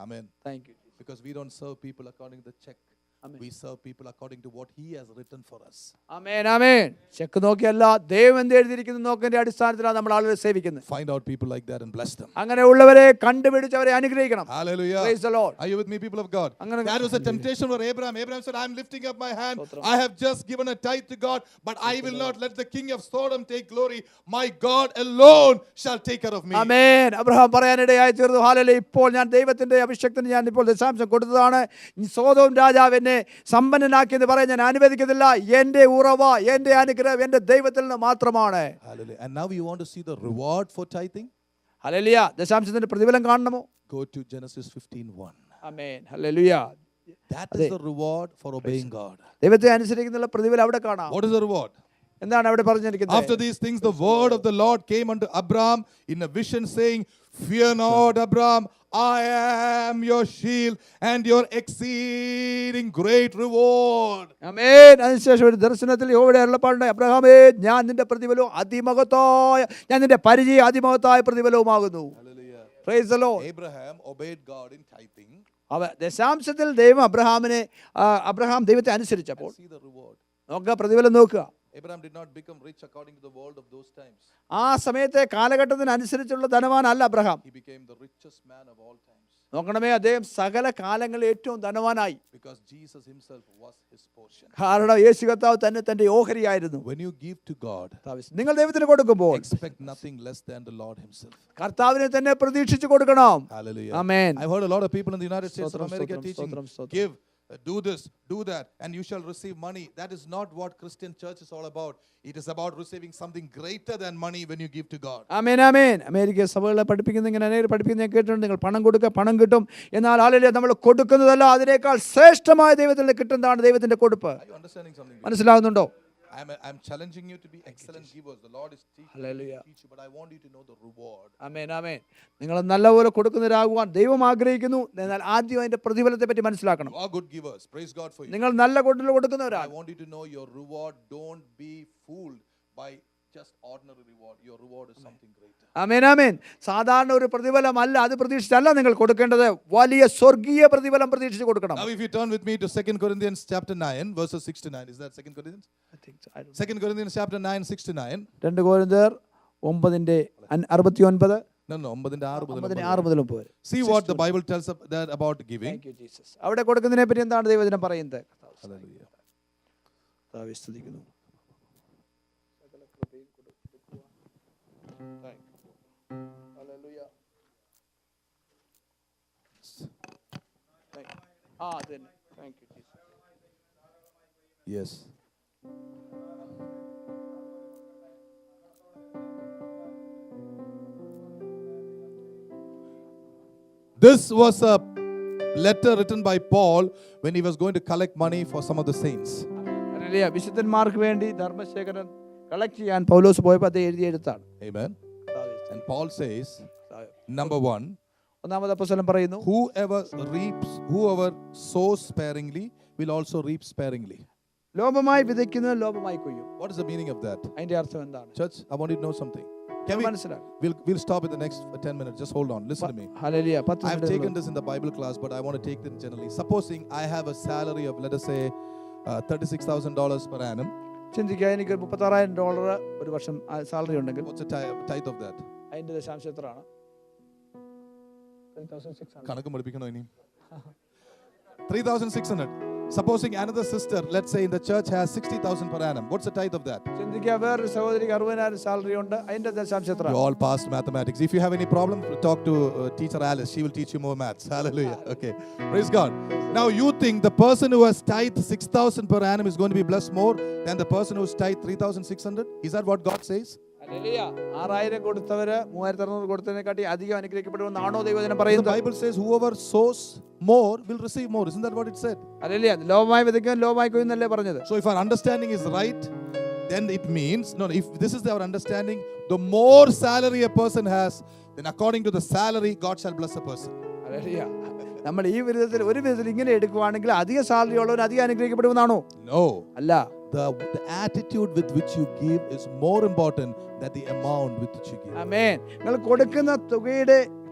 S1: Amen.
S3: Thank you.
S1: Because we don't serve people according to the check.
S3: Amen.
S1: We serve people according to what He has written for us.
S3: Amen, amen. Cheque നോക്കിയല്ല, ദൈവം എന്ത് എഴുതിയിരിക്കുന്നു നോക്കിന്റെ അടിസ്ഥാനത്തിലാണ് നമ്മൾ ആളുകളെ സേവിക്കുന്നത്.
S1: Find out people like that and bless them.
S3: അങ്ങനെയുള്ളവരെ കണ്ടുപിടിച്ച് അവരെ അനുഗ്രഹിക്കണം.
S1: Hallelujah.
S3: Praise the Lord.
S1: Are you with me, people of God?
S3: അങ്ങനെ-
S1: That was a temptation for Abraham. Abraham said, I'm lifting up my hand. I have just given a tithe to God, but I will not let the king of Sodom take glory. My God alone shall take care of me.
S3: Amen. Abraham പറയാനിടയായി തീർന്നു, hallelujah, ഇപ്പോൾ ഞാൻ ദൈവത്തിന്റെ അഭിഷേകത്തിന് ഞാൻ ഇപ്പോൾ ദശാംശം കൊടുത്തതാണ്. Sodom രാജാവ് എന്നെ സമ്പന്നനാക്കിയെന്ന് പറയാൻ ഞാൻ അനുവദിക്കുന്നില്ല. എന്റെ ഉറവ, എന്റെ അനുഗ്രഹം എന്റെ ദൈവത്തിൽ നിന്ന് മാത്രമാണ്.
S1: Hallelujah. And now you want to see the reward for tithing?
S3: Hallelujah. ദശാംശത്തിന്റെ പ്രതിഫലം കാണണമോ?
S1: Go to Genesis 15:1.
S3: Amen. Hallelujah.
S1: That is the reward for obeying God.
S3: ദൈവത്തെ അനുസരിക്കുന്നുള്ള പ്രതിഫലം അവിടെ കാണാം.
S1: What is the reward?
S3: എന്താണ് അവിടെ പറഞ്ഞിരിക്കുന്നത്?
S1: After these things, the word of the Lord came unto Abraham in a vision, saying, Fear not, Abraham, I am your shield and your exceeding great reward.
S3: ആമേൻ. അതിനുശേഷം ഒരു ദർശനത്തിൽ യഹോവയുടെ അരുളപ്പാടുണ്ടായി, അബ്രഹാമേ, ഞാൻ നിന്റെ പ്രതിഫലവും അതിമഹത്തായ, ഞാൻ നിന്റെ പരിചയ അതിമഹത്തായ പ്രതിഫലവുമാകുന്നു.
S1: Hallelujah.
S3: Praise the Lord.
S1: Abraham obeyed God in tithing.
S3: ദശാംശത്തിൽ ദൈവം അബ്രഹാം ദൈവത്തെ അനുസരിച്ചപ്പോൾ
S1: See the reward.
S3: നോക്കുക, പ്രതിഫലം നോക്കുക.
S1: Abraham did not become rich according to the world of those times.
S3: ആ സമയത്തെ കാലഘട്ടത്തിനനുസരിച്ചുള്ള ധനവാനല്ല Abraham.
S1: He became the richest man of all times.
S3: നോക്കണമേ, അദ്ദേഹം സകല കാലങ്ങളിൽ ഏറ്റവും ധനവാനായി.
S1: Because Jesus himself was his portion.
S3: കാരണം യേശു കർത്താവ് തന്നെ തന്റെ ഓഹരിയായിരുന്നു.
S1: When you give to God,
S3: നിങ്ങൾ ദൈവത്തിന് കൊടുക്കുമ്പോൾ
S1: expect nothing less than the Lord himself.
S3: കർത്താവിനെ തന്നെ പ്രതീക്ഷിച്ച് കൊടുക്കണം.
S1: Hallelujah.
S3: Amen.
S1: I've heard a lot of people in the United States of
S3: Stotram,
S1: America
S3: stotram,
S1: teaching,
S3: stotram, stotram.
S1: give, do this, do that, and you shall receive money. That is not what Christian church is all about. It is about receiving something greater than money when you give to God.
S3: Amen, amen. America സഭകളെ പഠിപ്പിക്കുന്ന ഇങ്ങനെ അനേകം പഠിപ്പിക്കുന്ന ഞാൻ കേട്ടിട്ടുണ്ട്. നിങ്ങൾ പണം കൊടുക്കുക, പണം കിട്ടും. എന്നാൽ ഹല്ലേലൂയ, നമ്മൾ കൊടുക്കുന്നതല്ല, അതിനേക്കാൾ ശ്രേഷ്ഠമായ ദൈവത്തിൽ നിന്ന് കിട്ടുന്നതാണ് ദൈവത്തിന്റെ കൊടുപ്പ്.
S1: Are you understanding something?
S3: മനസ്സിലാകുന്നുണ്ടോ?
S1: I'm challenging you to be excellent givers. The Lord is teaching
S3: Hallelujah.
S1: you, but I want you to know the reward.
S3: ആമേൻ, ആമേൻ. നിങ്ങൾ നല്ലപോലെ കൊടുക്കുന്നവരാകുവാൻ ദൈവം ആഗ്രഹിക്കുന്നു. എന്നാൽ ആദ്യം അതിന്റെ പ്രതിഫലത്തെ പറ്റി മനസ്സിലാക്കണം.
S1: You are good givers. Praise God for you.
S3: നിങ്ങൾ നല്ല
S1: I
S3: കൊടുക്കുന്നവരാണ്.
S1: want you to know your reward. Don't be fooled by just ordinary reward. Your reward is something greater.
S3: ആമേൻ, ആമേൻ. സാധാരണ ഒരു പ്രതിഫലമല്ല, അത് പ്രതീക്ഷിച്ചല്ല നിങ്ങൾ കൊടുക്കേണ്ടത്. വലിയ സ്വർഗീയ പ്രതിഫലം പ്രതീക്ഷിച്ച് കൊടുക്കണം.
S1: Now if you turn with me to 2 Corinthians chapter 9 verses 6 to 9. Is that 2 Corinthians? 2 Corinthians chapter 9 6 to 9.
S3: 2 കൊരിന്ത്യർ 9:69.
S1: No, 9:6
S3: 6 മുതൽ 9 വരെ.
S1: See what the Bible tells us that about giving.
S3: Thank you, Jesus. അവിടെ കൊടുക്കുന്നതിനെ പറ്റി എന്താണ് ദൈവവചനം പറയുന്നത്?
S1: Hallelujah.
S3: കർത്താവേ, സ്തുതിക്കുന്നു. Thank you, Jesus.
S1: Yes. This was a letter written by Paul when he was going to collect money for some of the saints.
S3: Hallelujah. വിശുദ്ധന്മാർക്ക് വേണ്ടി ധർമ്മശേഖരൻ കളക്ട് ചെയ്യാൻ പൗലോസ് പോയപ്പോൾ അത് എഴുതിയ എഴുത്താണ്.
S1: Amen. And Paul says, number 1,
S3: ഒന്നാമത് അപ്പോസ്തലൻ പറയുന്നു,
S1: whoever sows sparingly will also reap sparingly.
S3: ലോപമായി വിതയ്ക്കുന്നത് ലോപമായി കൊയ്യും.
S1: What is the meaning of that?
S3: അതിന്റെ അർത്ഥം എന്താണ്?
S1: Church, I want you to know something. Can we,
S3: മനസ്സിലാക്കും.
S1: we'll stop in the next 10 minutes. Just hold on. Listen to me.
S3: Hallelujah. 10
S1: I've
S3: minute
S1: taken this in the Bible class, but I want to take it generally. Supposing I have a salary of, let us say, $36,000 per annum.
S3: ചിന്തിക്കുക, എനിക്ക് $36,000 ഒരു വർഷം salary ഉണ്ടെങ്കിൽ
S1: What's the tithe of that?
S3: അതിന്റെ ദശാംശം എത്രയാണ്? 3,600.
S1: കണക്ക് പഠിപ്പിക്കണോ ഇനി? 3,600. Supposing another sister, let's say in the church, has 60,000 per annum. What's the tithe of that?
S3: ചിന്തിക്കുക, വേറൊരു സഹോദരിക്ക് 60,000 സാലറി ഉണ്ട്, അതിന്റെ ദശാംശം എത്ര?
S1: You all passed mathematics. If you have any problem, talk to teacher Alice. She will teach you more maths. Hallelujah. Okay. Praise God. Now you think the person who has tithe 6,000 per annum is going to be blessed more than the person who's tithe 3,600? Is that what God says?
S3: Hallelujah. 6,000 കൊടുത്തവര് 3,600 കൊടുത്തതിനെക്കാട്ടി അധികം അനുഗ്രഹിക്കപ്പെടുമെന്നാണോ ദൈവവചനം
S1: The
S3: പറയുന്നത്?
S1: Bible says whoever sows more will receive more. Isn't that what it said?
S3: Hallelujah. ലോപമായി വിതയ്ക്കാൻ ലോപമായി കൊയ്യുന്നല്ലേ പറഞ്ഞത്?
S1: So if our understanding is right, then it means, if this is our understanding, the more salary a person has, then according to the salary, God shall bless a person.
S3: Hallelujah. നമ്മൾ ഈ വിധത്തിൽ ഒരു വിധത്തിൽ ഇങ്ങനെ എടുക്കുവാണെങ്കിൽ അധിക salary ഉള്ളവൻ അധികം അനുഗ്രഹിക്കപ്പെടുമെന്നാണോ?
S1: No.
S3: അല്ല.
S1: The attitude with which you give is more important than the amount with which you give.
S3: ആമേൻ. നിങ്ങൾ കൊടുക്കുന്ന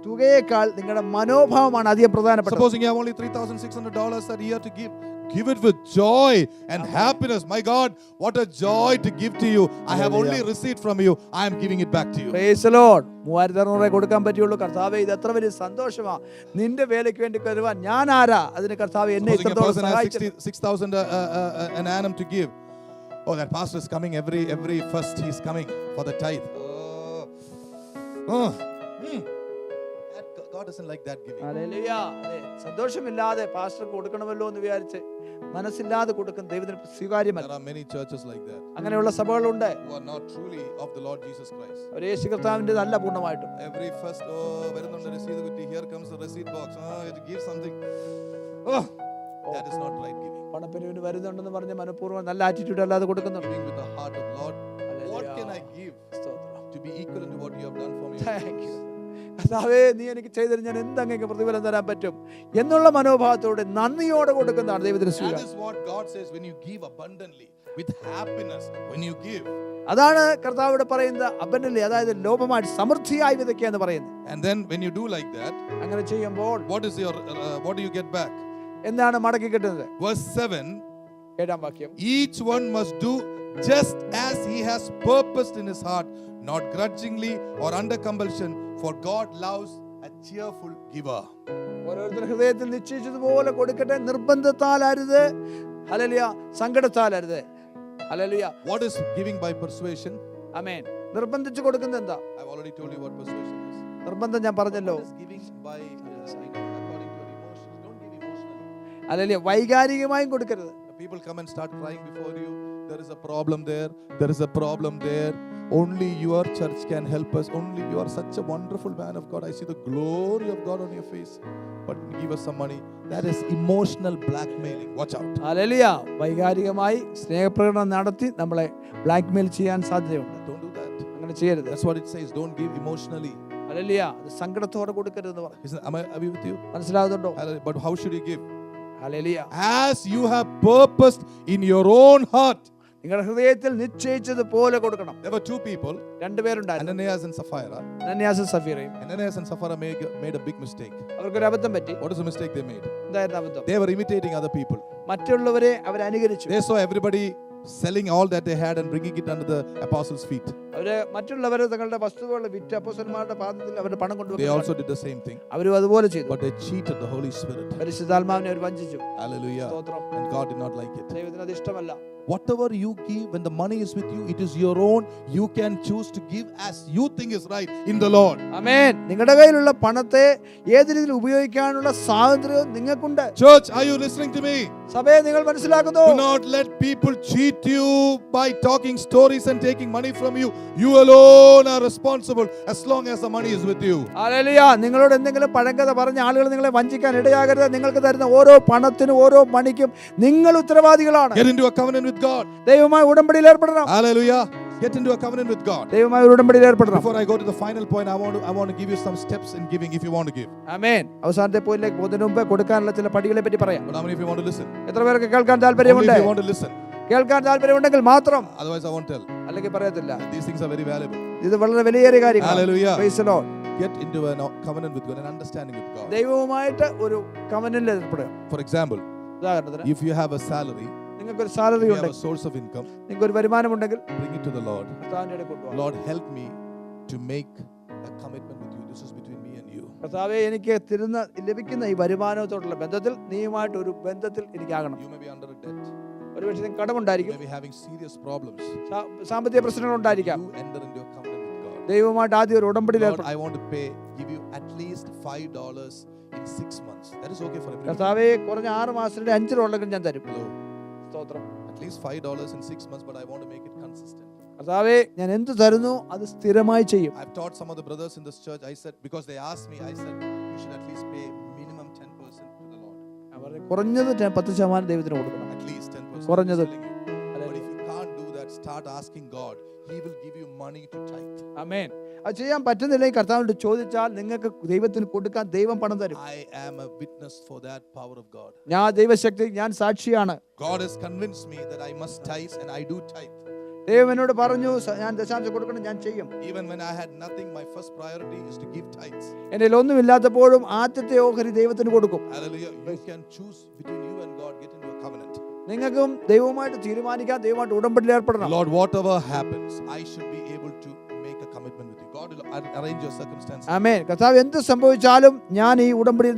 S3: തുകയേക്കാൾ നിങ്ങളുടെ മനോഭാവമാണ് അധികം പ്രധാനപ്പെട്ടത്.
S1: Supposing you have only $3,600 a year to give it with joy and happiness. My God, what a joy to give to you. I have only received from you. I am giving it back to you.
S3: Praise the Lord. 3,600 കൊടുക്കാൻ പറ്റുള്ളൂ. കർത്താവേ, ഇത് എത്ര വലിയ സന്തോഷമാ. നിന്റെ വേലയ്ക്ക് വേണ്ടി കരുവാൻ ഞാൻ ആരാ? അതിന് കർത്താവേ എന്നെ
S1: Supposing a
S3: ഇത്രത്തോളം
S1: person has
S3: സഹായിച്ചു.
S1: 6,000 an annum to give. Oh, that pastor is coming every first. He's coming for the tithe. God doesn't like that giving.
S3: Hallelujah. അതെ, സന്തോഷമില്ലാതെ പാസ്റ്റർക്ക് കൊടുക്കണമല്ലോ എന്ന് വിചാരിച്ച് മനസ്സില്ലാതെ കൊടുക്കുന്ന ദൈവത്തിന് സ്വീകാര്യമല്ല.
S1: There are many churches like that
S3: അങ്ങനെയുള്ള സഭകളുണ്ട്.
S1: who are not truly of the Lord Jesus Christ.
S3: അവർ യേശു കർത്താവിന്റെ നല്ല പൂർണ്ണമായിട്ടും.
S1: Every first, വരുന്നുണ്ട് receive the here comes the receipt box. It gives something. That is not right giving.
S3: പണപ്പിരിവിന് വരുന്നുണ്ടെന്ന് പറഞ്ഞ് മനഃപൂർവ്വം നല്ല attitude അല്ലാതെ കൊടുക്കുന്നുണ്ട്.
S1: Giving with the heart of Lord. What can I give to be equal to what you have done for me?
S3: Thank you. കർത്താവേ, നീ എനിക്ക് ചെയ്തതിന് ഞാൻ എന്തെങ്കിലും പ്രതിഫലം തരാൻ പറ്റും എന്നുള്ള മനോഭാവത്തോടെ നന്ദിയോടെ കൊടുക്കുന്നതാണ് ദൈവത്തിന്
S1: That
S3: സ്വീകാര്യം.
S1: is what God says when you give abundantly with happiness. When you give,
S3: അതാണ് കർത്താവിടെ പറയുന്നത് അബൻഡന്റ്ലി, അതായത് ലോപമായിട്ട് സമൃദ്ധിയായി വിതയ്ക്കുക എന്ന് പറയുന്നത്.
S1: and then when you do like that,
S3: അങ്ങനെ ചെയ്യുമ്പോൾ
S1: what do you get back?
S3: എന്താണ് മടക്കി കിട്ടുന്നത്?
S1: Verse 7.
S3: 7ാം വാക്യം.
S1: Each one must do just as he has purposed in his heart, not grudgingly or under compulsion, for God loves a cheerful giver.
S3: ഓരോരുത്തരുടെ ഹൃദയത്തിൽ നിശ്ചയിച്ചതുപോലെ കൊടുക്കട്ടെ, നിർബന്ധത്താൽ അരുത്. ഹല്ലേലൂയ. സങ്കടത്താൽ അരുത്. Hallelujah.
S1: What is giving by persuasion?
S3: ആമേൻ. നിർബന്ധിച്ചു കൊടുക്കുന്നത് എന്താ?
S1: I've already told you what persuasion is.
S3: നിർബന്ധം ഞാൻ പറഞ്ഞല്ലോ.
S1: What is giving by according to your emotions? Don't give emotionally.
S3: Hallelujah. വൈകാരികമായും കൊടുക്കരുത്.
S1: People come and start crying before you. There is a problem there. There is a problem there. Only your church can help us. Only you are such a wonderful man of God. I see the glory of God on your face. But give us some money. That is emotional blackmailing. Watch out.
S3: Hallelujah. വൈകാരികമായി സ്നേഹപ്രകടനം നടത്തി നമ്മളെ blackmail ചെയ്യാൻ സാധ്യതയുണ്ട്.
S1: Don't do that.
S3: അങ്ങനെ ചെയ്യരുത്.
S1: That's what it says. Don't give emotionally.
S3: Hallelujah. അത് സങ്കടത്തോടെ കൊടുക്കരുതെന്ന് പറഞ്ഞു.
S1: Are we with you?
S3: മനസ്സിലാകുന്നുണ്ടോ?
S1: But how should you give?
S3: Hallelujah.
S1: As you have purposed in your own heart.
S3: നിങ്ങളുടെ ഹൃദയത്തിൽ നിശ്ചയിച്ചതുപോലെ കൊടുക്കണം.
S1: There were two people,
S3: രണ്ടുപേരുണ്ടായിരുന്നു,
S1: Ananias and Sapphira.
S3: അനന്യാസും സഫീറയും.
S1: Ananias and Sapphira made a big mistake.
S3: അവർക്കൊരു അബദ്ധം പറ്റി.
S1: What is the mistake they made?
S3: എന്തായിരുന്നു അബദ്ധം?
S1: They were imitating other people.
S3: മറ്റുള്ളവരെ അവർ അനുകരിച്ചു.
S1: They saw everybody selling all that they had and bringing it under the apostles' feet.
S3: അവര് മറ്റുള്ളവരെ തങ്ങളുടെ വസ്തുക്കൾ വിറ്റ് അപ്പോസ്തലന്മാരുടെ പാദത്തിൽ അവരുടെ പണം
S1: They
S3: കൊണ്ടുവന്നു.
S1: also did the same thing.
S3: അവരും അതുപോലെ ചെയ്തു.
S1: But they cheated the Holy Spirit.
S3: പരിശുദ്ധാത്മാവിനെ അവർ വഞ്ചിച്ചു.
S1: Hallelujah.
S3: സ്തോത്രം.
S1: And God did not like it.
S3: ദൈവത്തിന് അത് ഇഷ്ടമല്ല.
S1: Whatever you give, when the money is with you, it is your own. You can choose to give as you think is right in the Lord.
S3: ആമേൻ. നിങ്ങളുടെ കയ്യിലുള്ള പണത്തെ ഏത് രീതിയിൽ ഉപയോഗിക്കാനുള്ള സ്വാതന്ത്ര്യം നിങ്ങൾക്കുണ്ട്.
S1: Church, are you listening to me?
S3: സഭയെ നിങ്ങൾ മനസ്സിലാക്കുന്നു.
S1: Do not let people cheat you by talking stories and taking money from you. You alone are responsible as long as the money is with you.
S3: Hallelujah. നിങ്ങളോട് എന്തെങ്കിലും പഴങ്കഥ പറഞ്ഞ ആളുകൾ നിങ്ങളെ വഞ്ചിക്കാൻ ഇടയാകരുത്. നിങ്ങൾക്ക് തരുന്ന ഓരോ പണത്തിനും ഓരോ മണിക്കും നിങ്ങൾ ഉത്തരവാദികളാണ്.
S1: Get into a covenant with God.
S3: ദൈവമായി ഉടമ്പടിയിൽ ഏർപ്പെടണം.
S1: Hallelujah. Get into a covenant with God.
S3: ദൈവമായി ഉടമ്പടിയിൽ ഏർപ്പെടണം.
S1: Before I go to the final point, I want to give you some steps in giving if you want to give.
S3: ആമേൻ. അവസാനത്തെ പോയിന്റിലേക്ക് പോകുന്നതിന് മുമ്പ് കൊടുക്കാനുള്ള ചില പടികളെ പറ്റി പറയാം.
S1: But how many of you want to listen?
S3: എത്ര പേർക്ക് കേൾക്കാൻ
S1: Only
S3: താല്പര്യമുണ്ട്?
S1: if you want to listen.
S3: കേൾക്കാൻ താല്പര്യമുണ്ടെങ്കിൽ മാത്രം,
S1: Otherwise, I won't tell.
S3: അല്ലെങ്കിൽ പറയത്തില്ല.
S1: These things are very valuable.
S3: ഇത് വളരെ വിലയേറിയ കാര്യമാണ്.
S1: Hallelujah.
S3: Praise the Lord.
S1: Get into a covenant with God and understanding with God.
S3: ദൈവവുമായിട്ട് ഒരു കവനന്റിൽ ഏർപ്പെടുക.
S1: For example,
S3: ഉദാഹരണത്തിന്,
S1: if you have a salary,
S3: നിങ്ങൾക്കൊരു
S1: if
S3: salary
S1: you have a
S3: ഉണ്ടെങ്കിൽ,
S1: source of income,
S3: നിങ്ങൾക്കൊരു വരുമാനമുണ്ടെങ്കിൽ
S1: bring it to the Lord.
S3: കർത്താവിന്റെ അടുക്കൽ കൊണ്ടുപോകാം.
S1: Lord, help me to make a commitment with you. This is between me and you.
S3: കർത്താവേ, എനിക്ക് ലഭിക്കുന്ന ഈ വരുമാനത്തോടുള്ള ബന്ധത്തിൽ നീയുമായിട്ട് ഒരു ബന്ധത്തിൽ എനിക്കാകണം.
S1: You may be under a debt.
S3: ഒരു പക്ഷേ നിങ്ങൾക്ക്
S1: You
S3: കടമുണ്ടായിരിക്കും,
S1: may be having serious problems.
S3: സാമ്പത്തിക പ്രശ്നങ്ങൾ ഉണ്ടായിരിക്കാം.
S1: You enter into a covenant with God.
S3: ദൈവവുമായിട്ട് ആദ്യം ഒരു ഉടമ്പടിയിൽ
S1: Lord,
S3: ഏർപ്പെടും.
S1: I want to give you at least $5 in 6 months. That is okay for everyone.
S3: കർത്താവേ, കുറഞ്ഞ 6 മാസത്തിന്റെ $5 ഞാൻ തരും.
S1: Hello.
S3: സ്തോത്രം.
S1: At least $5 in 6 months, but I want to make it consistent.
S3: കർത്താവേ, ഞാൻ എന്ത് തരുന്നു അത് സ്ഥിരമായി ചെയ്യും.
S1: I've taught some of the brothers in this church. I said, because they asked me, I said, you should at least pay minimum 10% to the Lord.
S3: ഞാൻ പറഞ്ഞു, കുറഞ്ഞത് 10% ദൈവത്തിന് കൊടുക്കണം.
S1: At least 10%.
S3: കുറഞ്ഞത്.
S1: I'm telling you. But if you can't do that, start asking God. He will give you money to tithe.
S3: ആമേൻ. അത് ചെയ്യാൻ പറ്റുന്നില്ലെങ്കിൽ കർത്താവിനോട് ചോദിച്ചാൽ നിങ്ങൾക്ക് ദൈവത്തിന് കൊടുക്കാൻ ദൈവം പണം തരും.
S1: I am a witness for that power of God.
S3: ഞാൻ ദൈവശക്തി, ഞാൻ സാക്ഷിയാണ്.
S1: God has convinced me that I must tithe, and I do tithe.
S3: ദൈവം എന്നോട് പറഞ്ഞു, ഞാൻ ദശാംശം കൊടുക്കണം, ഞാൻ ചെയ്യും.
S1: Even when I had nothing, my first priority is to give tithes.
S3: എൻ്റെ കയ്യിൽ ഒന്നുമില്ലാത്തപ്പോഴും ആദ്യത്തെ ഓഹരി ദൈവത്തിന് കൊടുക്കും.
S1: Hallelujah. You can choose between you and God. Get into a covenant.
S3: നിങ്ങൾക്കും ദൈവവുമായിട്ട് തീരുമാനിക്കാം, ദൈവമായിട്ട് ഉടമ്പടിയിൽ ഏർപ്പെടണം.
S1: Lord, whatever happens, I should be able to make a commitment with you. God will arrange your circumstances.
S3: ആമേൻ. കർത്താവ് എന്ത് സംഭവിച്ചാലും ഞാൻ ഈ ഉടമ്പടിയിൽ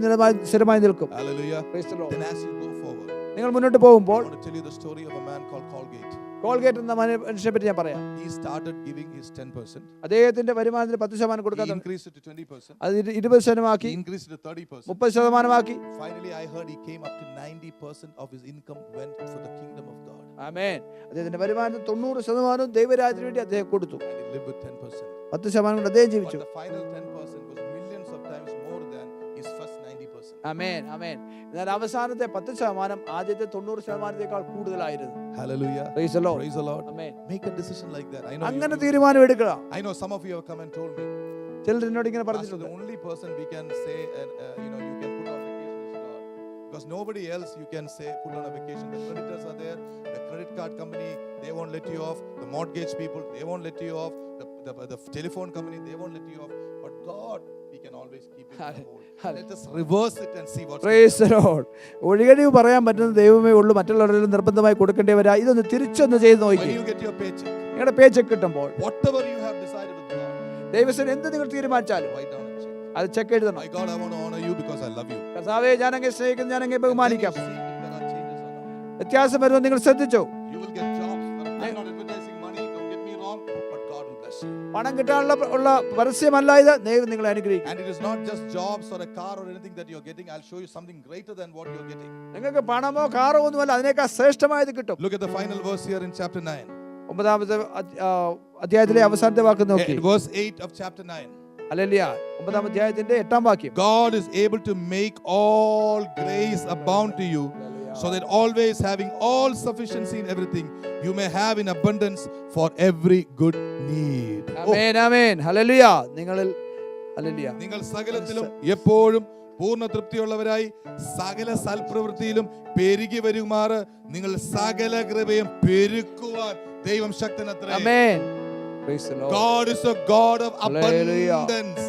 S3: സ്ഥിരമായി നിൽക്കും.
S1: Hallelujah.
S3: Praise the Lord.
S1: Then as you go forward,
S3: നിങ്ങൾ മുന്നോട്ട് പോകുമ്പോൾ,
S1: I want to tell you the story of a man called Colgate.
S3: Colgate എന്ന മനുഷ്യനെ പറ്റി ഞാൻ പറയാം.
S1: He started giving his 10%.
S3: അദ്ദേഹത്തിന്റെ വരുമാനത്തിൽ 10%
S1: He
S3: കൊടുക്കാൻ
S1: increased it to 20%.
S3: അത് 20%
S1: He increased it to 30%.
S3: 30%
S1: Finally, I heard he came up to 90% of his income went for the kingdom of God.
S3: ആമേൻ. അദ്ദേഹത്തിന്റെ വരുമാനത്തിൽ 90% ദൈവരാജ്യത്തിന് വേണ്ടി അദ്ദേഹം കൊടുത്തു.
S1: And he lived with 10%.
S3: 10% കൊണ്ട് അദ്ദേഹം
S1: But
S3: ജീവിച്ചു.
S1: the final 10% was millions of times more than his first 90%.
S3: ആമേൻ, ആമേൻ. എന്നാൽ അവസാനത്തെ 10% ആദ്യത്തെ 90%ത്തേക്കാൾ കൂടുതലായിരുന്നു.
S1: Hallelujah.
S3: Praise the Lord.
S1: Praise the Lord.
S3: Amen.
S1: Make a decision like that. I know.
S3: അങ്ങനെ തീരുമാനം എടുക്കുക.
S1: I know some of you have come and told me,
S3: ചിലർ എന്നോട് ഇങ്ങനെ
S1: Pastor,
S3: പറഞ്ഞിട്ടുണ്ട്,
S1: the only person we can say, you can put on vacation is God. Because nobody else you can say put on a vacation. The creditors are there. The credit card company, they won't let you off. The mortgage people, they won't let you off. The telephone company, they won't let you off. But God, He can always keep it in the hold. Let us reverse it and see what's
S3: Praise the Lord. ഒഴികഴിവ് പറയാൻ പറ്റുന്ന ദൈവമേ ഉള്ളൂ, മറ്റുള്ളവരെല്ലാം നിർബന്ധമായി കൊടുക്കേണ്ടവരാ. ഇതൊന്ന് തിരിച്ചൊന്ന് ചെയ്ത്
S1: When
S3: നോക്കി.
S1: you get your paycheck,
S3: നിങ്ങളുടെ പേ check കിട്ടുമ്പോൾ
S1: whatever you have decided with God,
S3: ദൈവത്തിന് എന്ത് നിങ്ങൾ തീരുമാനിച്ചാലും
S1: write down a check.
S3: അത് ചെക്ക് എഴുതണം.
S1: My God, I want to honor you because I love you.
S3: കർത്താവേ, ഞാൻ അങ്ങേ സ്നേഹിക്കുന്നു, ഞാൻ അങ്ങേ
S1: And then you
S3: ബഹുമാനിക്കാം.
S1: see if there are changes or not.
S3: വ്യത്യാസം വരുന്നത് നിങ്ങൾ ശ്രദ്ധിച്ചോ?
S1: You will get jobs. I'm not advertising money, don't get me wrong, but God will bless you.
S3: പണം കിട്ടാനുള്ള പരസ്യമല്ല ഇത്. ദൈവം നിങ്ങളെ അനുഗ്രഹിക്കും.
S1: And it is not just jobs or a car or anything that you're getting. I'll show you something greater than what you're getting.
S3: നിങ്ങൾക്ക് പണമോ കാറോ ഒന്നുമല്ല, അതിനേക്കാൾ ശ്രേഷ്ഠമായത് കിട്ടും.
S1: Look at the final verse here in chapter 9.
S3: 9-ാമത്തെ അധ്യായത്തിലെ അവസാനത്തെ വാക്ക് നോക്കി.
S1: Verse 8 of chapter 9.
S3: Hallelujah. 9-ാം അധ്യായത്തിന്റെ 8-ാം വാക്യം.
S1: God is able to make all grace abound to you, so that always having all sufficiency in everything, you may have in abundance for every good need.
S3: Amen, amen. Hallelujah. നിങ്ങളിൽ hallelujah.
S1: നിങ്ങൾ സകലത്തിലും എപ്പോഴും പൂർണ്ണ തൃപ്തിയുള്ളവരായി സകല സൽപ്രവൃത്തിയിലും പെരുകി വരുമാറ് നിങ്ങൾ സകല കൃപയും പെരുക്കുവാൻ ദൈവം ശക്തനത്രേ.
S3: ആമേൻ. Praise the Lord.
S1: God is a God of
S3: Hallelujah.
S1: abundance.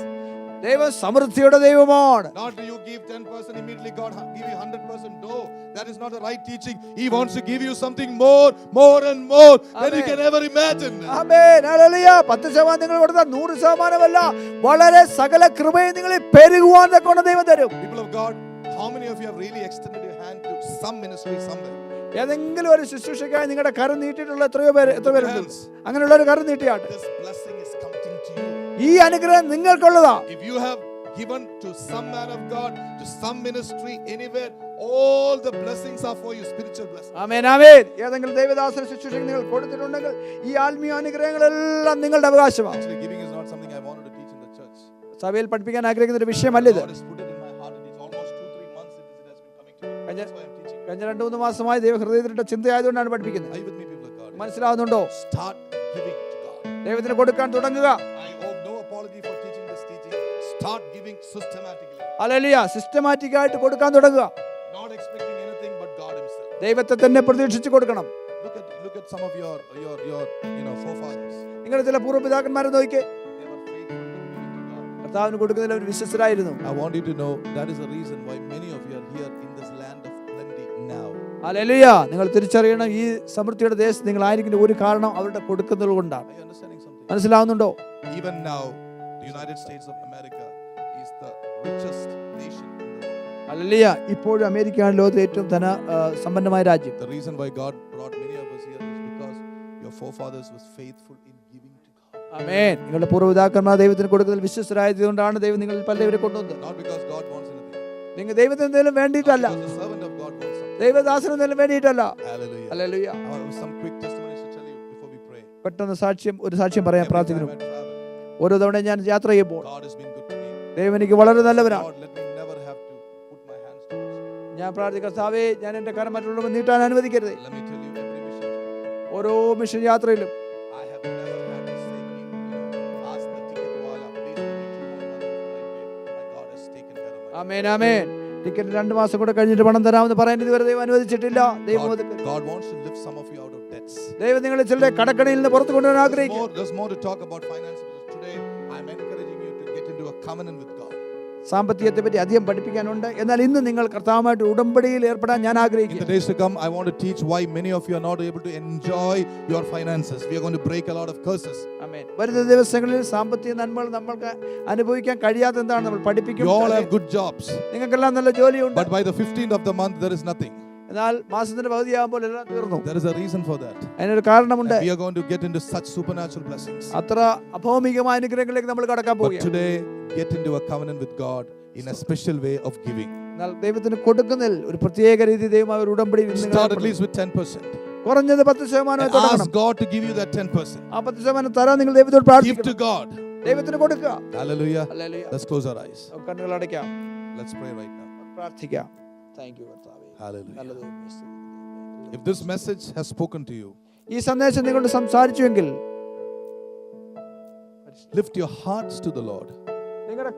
S3: ദൈവം സമൃദ്ധിയുടെ ദൈവമാണ്.
S1: Not do you give 10%, immediately God give you 100%. No, that is not the right teaching. He wants to give you something more and more than you can ever imagine.
S3: Amen. Hallelujah. 10% നിങ്ങൾ കൊടുത്താൽ 100%മല്ല, വളരെ സകല കൃപയും നിങ്ങളിൽ പെരുകുവാൻ തക്കവണ്ണം ദൈവം തരും.
S1: People of God, how many of you have really extended your hand to some ministry somewhere?
S3: ഏതെങ്കിലും ഒരു ശുശ്രൂഷയ്ക്കായി നിങ്ങളുടെ കരം നീട്ടിയിട്ടുള്ള എത്ര പേരുണ്ട്? അങ്ങനെയുള്ള ഒരു കരം നീട്ടിയാട്ടെ.
S1: This blessing is coming to you.
S3: ഈ അനുഗ്രഹം നിങ്ങൾക്കുള്ളതാ.
S1: If you have given to some man of God, to some ministry, anywhere, all the blessings are for you, spiritual blessings.
S3: ആമേൻ, ആമേൻ. ഏതെങ്കിലും ദൈവദാസന ശുശ്രൂഷയ്ക്ക് നിങ്ങൾ കൊടുത്തിട്ടുണ്ടെങ്കിൽ ഈ ആത്മീയ അനുഗ്രഹങ്ങളെല്ലാം നിങ്ങളുടെ അവകാശമാണ്.
S1: Actually, giving is not something I wanted to teach in the church.
S3: സഭയിൽ പഠിപ്പിക്കാൻ ആഗ്രഹിക്കുന്ന ഒരു വിഷയമല്ല ഇത്.
S1: God has put it in my heart, and it's almost 2-3 months it has been coming to me. That's why I'm teaching.
S3: കഴിഞ്ഞ 2-3 മാസമായി ദൈവ ഹൃദയത്തിലിട്ട ചിന്തയായതുകൊണ്ടാണ് പഠിപ്പിക്കുന്നത്.
S1: Are you with me, people of God?
S3: മനസ്സിലാവുന്നുണ്ടോ?
S1: Start giving to God.
S3: ദൈവത്തിന് കൊടുക്കാൻ തുടങ്ങുക.
S1: I owe no apology for teaching this teaching. Start giving systematically.
S3: Hallelujah. Systematic ആയിട്ട് കൊടുക്കാൻ തുടങ്ങുക.
S1: Not expecting anything but God Himself.
S3: ദൈവത്തെ തന്നെ പ്രതീക്ഷിച്ച് കൊടുക്കണം.
S1: Look at some of your forefathers.
S3: നിങ്ങളുടെ ചില പൂർവ്വപിതാക്കന്മാരെ നോക്കിക്കേ,
S1: They were faithful to giving to God.
S3: കർത്താവിന് കൊടുക്കുന്നതിൽ അവർ വിശ്വസ്തരായിരുന്നു.
S1: I want you to know that is the reason why many of you are here in this land of plenty now.
S3: Hallelujah. നിങ്ങൾ തിരിച്ചറിയണം, ഈ സമൃദ്ധിയുടെ ദേശത്ത് നിങ്ങളായിരിക്കുന്ന ഒരു കാരണം അവരുടെ കൊടുക്കുന്നത് കൊണ്ടാണ്.
S1: Are you understanding something?
S3: മനസ്സിലാവുന്നുണ്ടോ?
S1: Even now, the United States of America is the richest nation in the world.
S3: Hallelujah. ഇപ്പോഴും അമേരിക്കയാണ് ലോകത്തെ ഏറ്റവും സമ്പന്നമായ രാജ്യം.
S1: The reason why God brought many of us here is because your forefathers was faithful in giving to God.
S3: ആമേൻ. നിങ്ങളുടെ പൂർവ്വപിതാക്കന്മാർ ദൈവത്തിന് കൊടുക്കുന്നതിൽ വിശ്വസ്തരായതുകൊണ്ടാണ് ദൈവം നിങ്ങളിൽ പലരെ കൊണ്ടുവന്നത്.
S1: Not because God wants anything.
S3: നിങ്ങൾ ദൈവത്തിന് എന്തെങ്കിലും വേണ്ടിയിട്ടല്ല,
S1: Because the servant of God wants something.
S3: ദൈവദാസന് എന്തെങ്കിലും വേണ്ടിയിട്ടല്ല.
S1: Hallelujah.
S3: Hallelujah.
S1: I have some quick testimonies to tell you before we pray.
S3: പെട്ടെന്ന് ഒരു സാക്ഷ്യം പറയാൻ
S1: Every time
S3: പ്രാർത്ഥിക്കുന്നു.
S1: I travel,
S3: ഓരോ തവണ ഞാൻ യാത്ര ചെയ്യുമ്പോൾ
S1: God has been good to me.
S3: ദൈവം എനിക്ക് വളരെ നല്ലവനാണ്.
S1: Lord, let me never have to put my hands towards you.
S3: ഞാൻ പ്രാർത്ഥിക്കുന്ന കർത്താവേ, ഞാൻ എൻ്റെ കരം മറ്റുള്ളവർക്ക് നീട്ടാൻ അനുവദിക്കരുത്.
S1: Let me tell you, every mission
S3: ഓരോ മിഷൻ യാത്രയിലും
S1: I have never had to say, ask the ticket wala, please give me 2 more months before I pay. My God has taken care of my
S3: amen amen. Ticket 2 മാസം കൂടെ കഴിഞ്ഞിട്ട് പണം തരാമെന്ന് പറയാൻ ഇതുവരെ ദൈവം അനുവദിച്ചിട്ടില്ല.
S1: God wants to lift some of you out of debts.
S3: ദൈവം നിങ്ങളെ ചിലരെ കടക്കണിയിൽ നിന്ന് പുറത്തു കൊണ്ടുവരാൻ ആഗ്രഹിക്കുന്നു.
S1: There's more to talk about finances. Today, I'm encouraging you to get into a covenant with God.
S3: സാമ്പത്തികത്തെ പറ്റി അധികം പഠിപ്പിക്കാനുണ്ട്. എന്നാൽ ഇന്ന് നിങ്ങൾ കർത്താവുമായിട്ട് ഉടമ്പടിയിൽ ഏർപ്പെടാൻ ഞാൻ
S1: In
S3: ആഗ്രഹിക്കുന്നു.
S1: the days to come, I want to teach why many of you are not able to enjoy your finances. We are going to break a lot of curses.
S3: ആമേൻ. വരുന്ന ദിവസങ്ങളിൽ സാമ്പത്തിക നന്മകൾ നമ്മൾക്ക് അനുഭവിക്കാൻ കഴിയാത്ത എന്താണ് നമ്മൾ പഠിപ്പിക്കും.
S1: You all have good jobs,
S3: നിങ്ങൾക്കെല്ലാം നല്ല ജോലിയുണ്ട്.
S1: but by the 15th of the month, there is nothing.
S3: എന്നാൽ മാസത്തിന്റെ പകുതിയാകുമ്പോൾ എല്ലാം തീർന്നു.
S1: There is a reason for that.
S3: അതിനൊരു കാരണമുണ്ട്.
S1: And we are going to get into such supernatural blessings.
S3: അത്ര അഭൗമികമായ അനുഗ്രഹങ്ങളിലേക്ക് നമ്മൾ കടക്കാൻ
S1: But
S3: പോവുകയാണ്.
S1: today, get into a covenant with God in a special way of giving.
S3: എന്നാൽ ദൈവത്തിന് കൊടുക്കുന്നതിൽ ഒരു പ്രത്യേക രീതി ദൈവമായ ഒരു ഉടമ്പടി
S1: Start at least with 10%.
S3: കുറഞ്ഞത് 10%
S1: And
S3: തുടങ്ങണം.
S1: ask God to give you that 10%.
S3: ആ 10% തരാൻ നിങ്ങൾ ദൈവത്തോട്
S1: Give
S3: പ്രാർത്ഥിക്കണം.
S1: to God.
S3: ദൈവത്തിന് കൊടുക്കുക.
S1: Hallelujah.
S3: Hallelujah.
S1: Let's close our eyes.
S3: കണ്ണുകൾ അടയ്ക്കാം.
S1: Let's pray right now.
S3: പ്രാർത്ഥിക്കാം. താങ്ക് യു കർത്താവേ.
S1: Hallelujah.
S3: നല്ലത്.
S1: If this message has spoken to you,
S3: ഈ സന്ദേശം നിങ്ങളോട് സംസാരിച്ചുവെങ്കിൽ
S1: lift your hearts to the Lord
S3: നിങ്ങളുടെ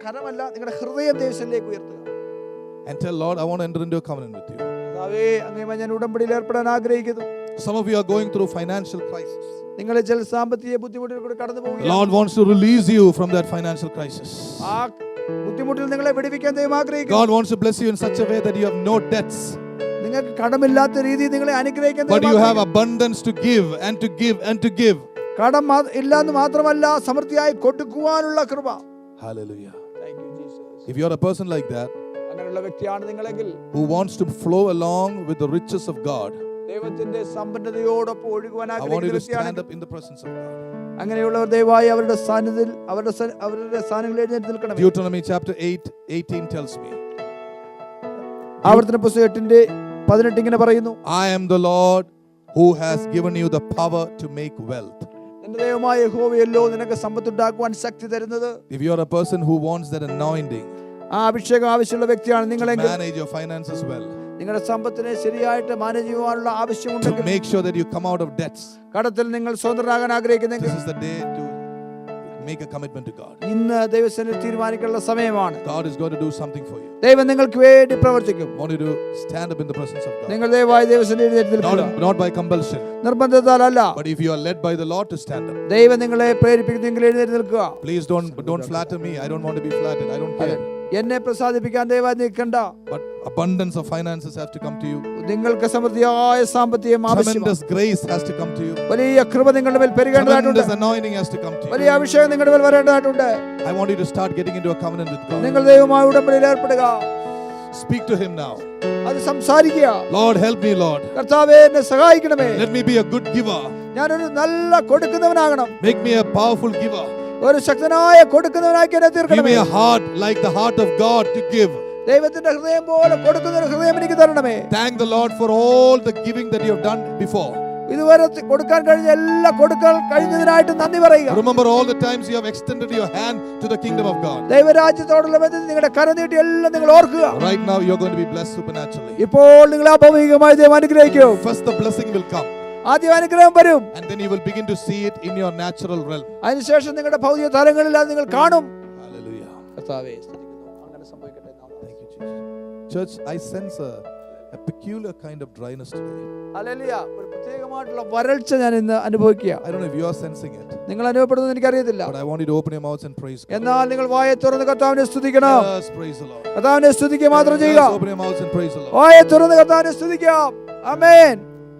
S3: കരമല്ല നിങ്ങളുടെ ഹൃദയം ദൈവത്തിലേക്ക് ഉയർത്തുക.
S1: and tell Lord, I want to enter into a covenant with you.
S3: കർത്താവേ, അങ്ങയുമായി ഞാൻ ഉടമ്പടിയിൽ ഏർപ്പെടാൻ ആഗ്രഹിക്കുന്നു.
S1: Some of you are going through financial crisis.
S3: നിങ്ങൾ ചില സാമ്പത്തിക ബുദ്ധിമുട്ടിൽ കൂടി കടന്നു പോവുകയാണ്.
S1: Lord wants to release you from that financial crisis.
S3: ആ ബുദ്ധിമുട്ടിൽ നിങ്ങളെ വിടുവിക്കാൻ ദൈവം ആഗ്രഹിക്കുന്നു.
S1: God wants to bless you in such a way that you have no debts,
S3: നിങ്ങൾക്ക് കടമില്ലാത്ത രീതിയിൽ നിങ്ങളെ അനുഗ്രഹിക്കാൻ
S1: but
S3: ദൈവം
S1: you have
S3: ആഗ്രഹിക്കുന്നു.
S1: abundance to give and to give and to give.
S3: കടം ഇല്ലാന്ന് മാത്രമല്ല, സമൃദ്ധിയായി കൊടുക്കുവാനുള്ള കൃപ.
S1: Hallelujah.
S3: Thank you, Jesus.
S1: If you are a person like that
S3: അങ്ങനെയുള്ള വ്യക്തിയാണ് നിങ്ങളെങ്കിൽ
S1: who wants to flow along with the riches of God,
S3: ദൈവത്തിന്റെ സമ്പന്നതയോടൊപ്പം ഒഴുകുവാൻ
S1: I want you
S3: ആഗ്രഹിക്കുന്ന
S1: to stand
S3: വ്യക്തിയാണെങ്കിൽ
S1: up in the presence of God.
S3: അങ്ങനെയുള്ളവർ ദയവായി അവരുടെ സാന്നിധ്യത്തിൽ അവരുടെ സ്ഥാനങ്ങളിൽ എഴുന്നേറ്റ് നിൽക്കണം.
S1: Deuteronomy chapter 8:18 tells me,
S3: ആവർത്തന പുസ്തകം 8:18 ഇങ്ങനെ പറയുന്നു,
S1: I am the Lord who has given you the power to make wealth.
S3: നിന്റെ ദൈവമായ യഹോവയല്ലോ നിനക്ക് സമ്പത്തുണ്ടാക്കുവാൻ ശക്തി തരുന്നത്.
S1: If you are a person who wants that anointing
S3: ആ അഭിഷേകം ആവശ്യമുള്ള വ്യക്തിയാണ്
S1: to
S3: നിങ്ങളെങ്കിൽ
S1: manage your finances well,
S3: നിങ്ങളുടെ സമ്പത്തിനെ ശരിയായിട്ട് മാനേജ് ചെയ്യുവാനുള്ള
S1: to
S3: ആവശ്യമുണ്ടെങ്കിൽ,
S1: make sure that you come out of debts,
S3: കടത്തിൽ നിങ്ങൾ സ്വതന്ത്രരാകാൻ ആഗ്രഹിക്കുന്നെങ്കിൽ
S1: this is the day to make a commitment to God.
S3: ഇന്ന് ദൈവസന്നിധിയിൽ തീരുമാനിക്കാനുള്ള സമയമാണ്.
S1: God is going to do something for you.
S3: ദൈവം നിങ്ങൾക്ക് വേണ്ടി പ്രവർത്തിക്കും.
S1: I want you to stand up in the presence of God.
S3: നിങ്ങൾ ദയവായി ദൈവസന്നിധിയിൽ എഴുന്നേറ്റ് നിൽക്കുക.
S1: Not by compulsion,
S3: നിർബന്ധത്താലല്ല,
S1: but if you are led by the Lord to stand up.
S3: ദൈവം നിങ്ങളെ പ്രേരിപ്പിക്കുന്നെങ്കിൽ എഴുന്നേറ്റ് നിൽക്കുക.
S1: Please don't flatter me. I don't want to be flattered. I don't care.
S3: എന്നെ പ്രസാദിപ്പിക്കാൻ ദയവായി നിൽക്കണ്ട.
S1: But abundance of finances have to come to you.
S3: നിങ്ങൾക്ക് സമൃദ്ധിയായ സാമ്പത്തികം ആവശ്യമാണ്.
S1: Tremendous grace has to come to you.
S3: വലിയ കൃപ നിങ്ങളുടെ മേൽ പെരുകേണ്ടതായിട്ടുണ്ട്.
S1: Tremendous anointing has to come to you.
S3: വലിയ അഭിഷേകം നിങ്ങളുടെ മേൽ വരേണ്ടതായിട്ടുണ്ട്.
S1: I want you to start getting into a covenant with God.
S3: നിങ്ങൾ ദൈവവുമായി ഉടമ്പടിയിൽ ഏർപ്പെടുക.
S1: Speak to him now.
S3: അത് സംസാരിക്കുക.
S1: Lord, help me, Lord.
S3: കർത്താവേ, എന്നെ സഹായിക്കണമേ.
S1: Let me be a good giver.
S3: ഞാനൊരു നല്ല കൊടുക്കുന്നവനാകണം.
S1: Make me a powerful giver.
S3: ഒരു ശക്തനായ കൊടുക്കുന്നവനാക്കി എന്നെ
S1: Give
S3: തീർക്കണമേ.
S1: me a heart like the heart of God to give.
S3: ദൈവത്തിന്റെ ഹൃദയം പോലെ കൊടുക്കുന്ന ഒരു ഹൃദയം എനിക്ക് തരണമേ.
S1: Thank the Lord for all the giving that you have done before.
S3: ഇതുവരെ കൊടുക്കാൻ കഴിഞ്ഞ എല്ലാ കൊടുക്കാൻ കഴിഞ്ഞതിനായിട്ട് നന്ദി പറയുക.
S1: Remember all the times you have extended your hand to the kingdom of God.
S3: ദൈവരാജ്യത്തോടുള്ള ബന്ധത്തിൽ നിങ്ങളുടെ കരം നീട്ടി എല്ലാം നിങ്ങൾ ഓർക്കുക.
S1: Right now you are going to be blessed supernaturally.
S3: ഇപ്പോൾ നിങ്ങൾ അഭൗമികമായി ദൈവം അനുഗ്രഹിക്കും.
S1: First the blessing will come,
S3: ആദ്യം അനുഗ്രഹം വരും.
S1: and then you will begin to see it in your natural realm.
S3: അതിനുശേഷം നിങ്ങളുടെ ഭൗതിക തലങ്ങളിൽ അത് നിങ്ങൾ കാണും.
S1: Hallelujah.
S3: കർത്താവേ, സ്തുതിക്കുന്നു. അങ്ങനെ സംഭവിക്കട്ടെ.
S1: Thank you, Jesus. Church, I sense a peculiar kind of dryness today.
S3: Hallelujah. ഒരു പ്രത്യേകമായിട്ടുള്ള വരൾച്ച ഞാൻ ഇന്ന് അനുഭവിക്കുക.
S1: I don't know if you are sensing it,
S3: നിങ്ങൾ അനുഭവപ്പെടുന്നത് എനിക്കറിയത്തില്ല.
S1: but I want you to open your mouths and praise God.
S3: എന്നാൽ നിങ്ങൾ വായെ തുറന്ന് കർത്താവിനെ സ്തുതിക്കണം.
S1: Yes, praise the Lord.
S3: കർത്താവിനെ സ്തുതിക്കുക മാത്രം ചെയ്യുക.
S1: Yes, open your mouths and praise the Lord.
S3: വായെ തുറന്ന് കർത്താവിനെ സ്തുതിക്കാം. ആമേൻ.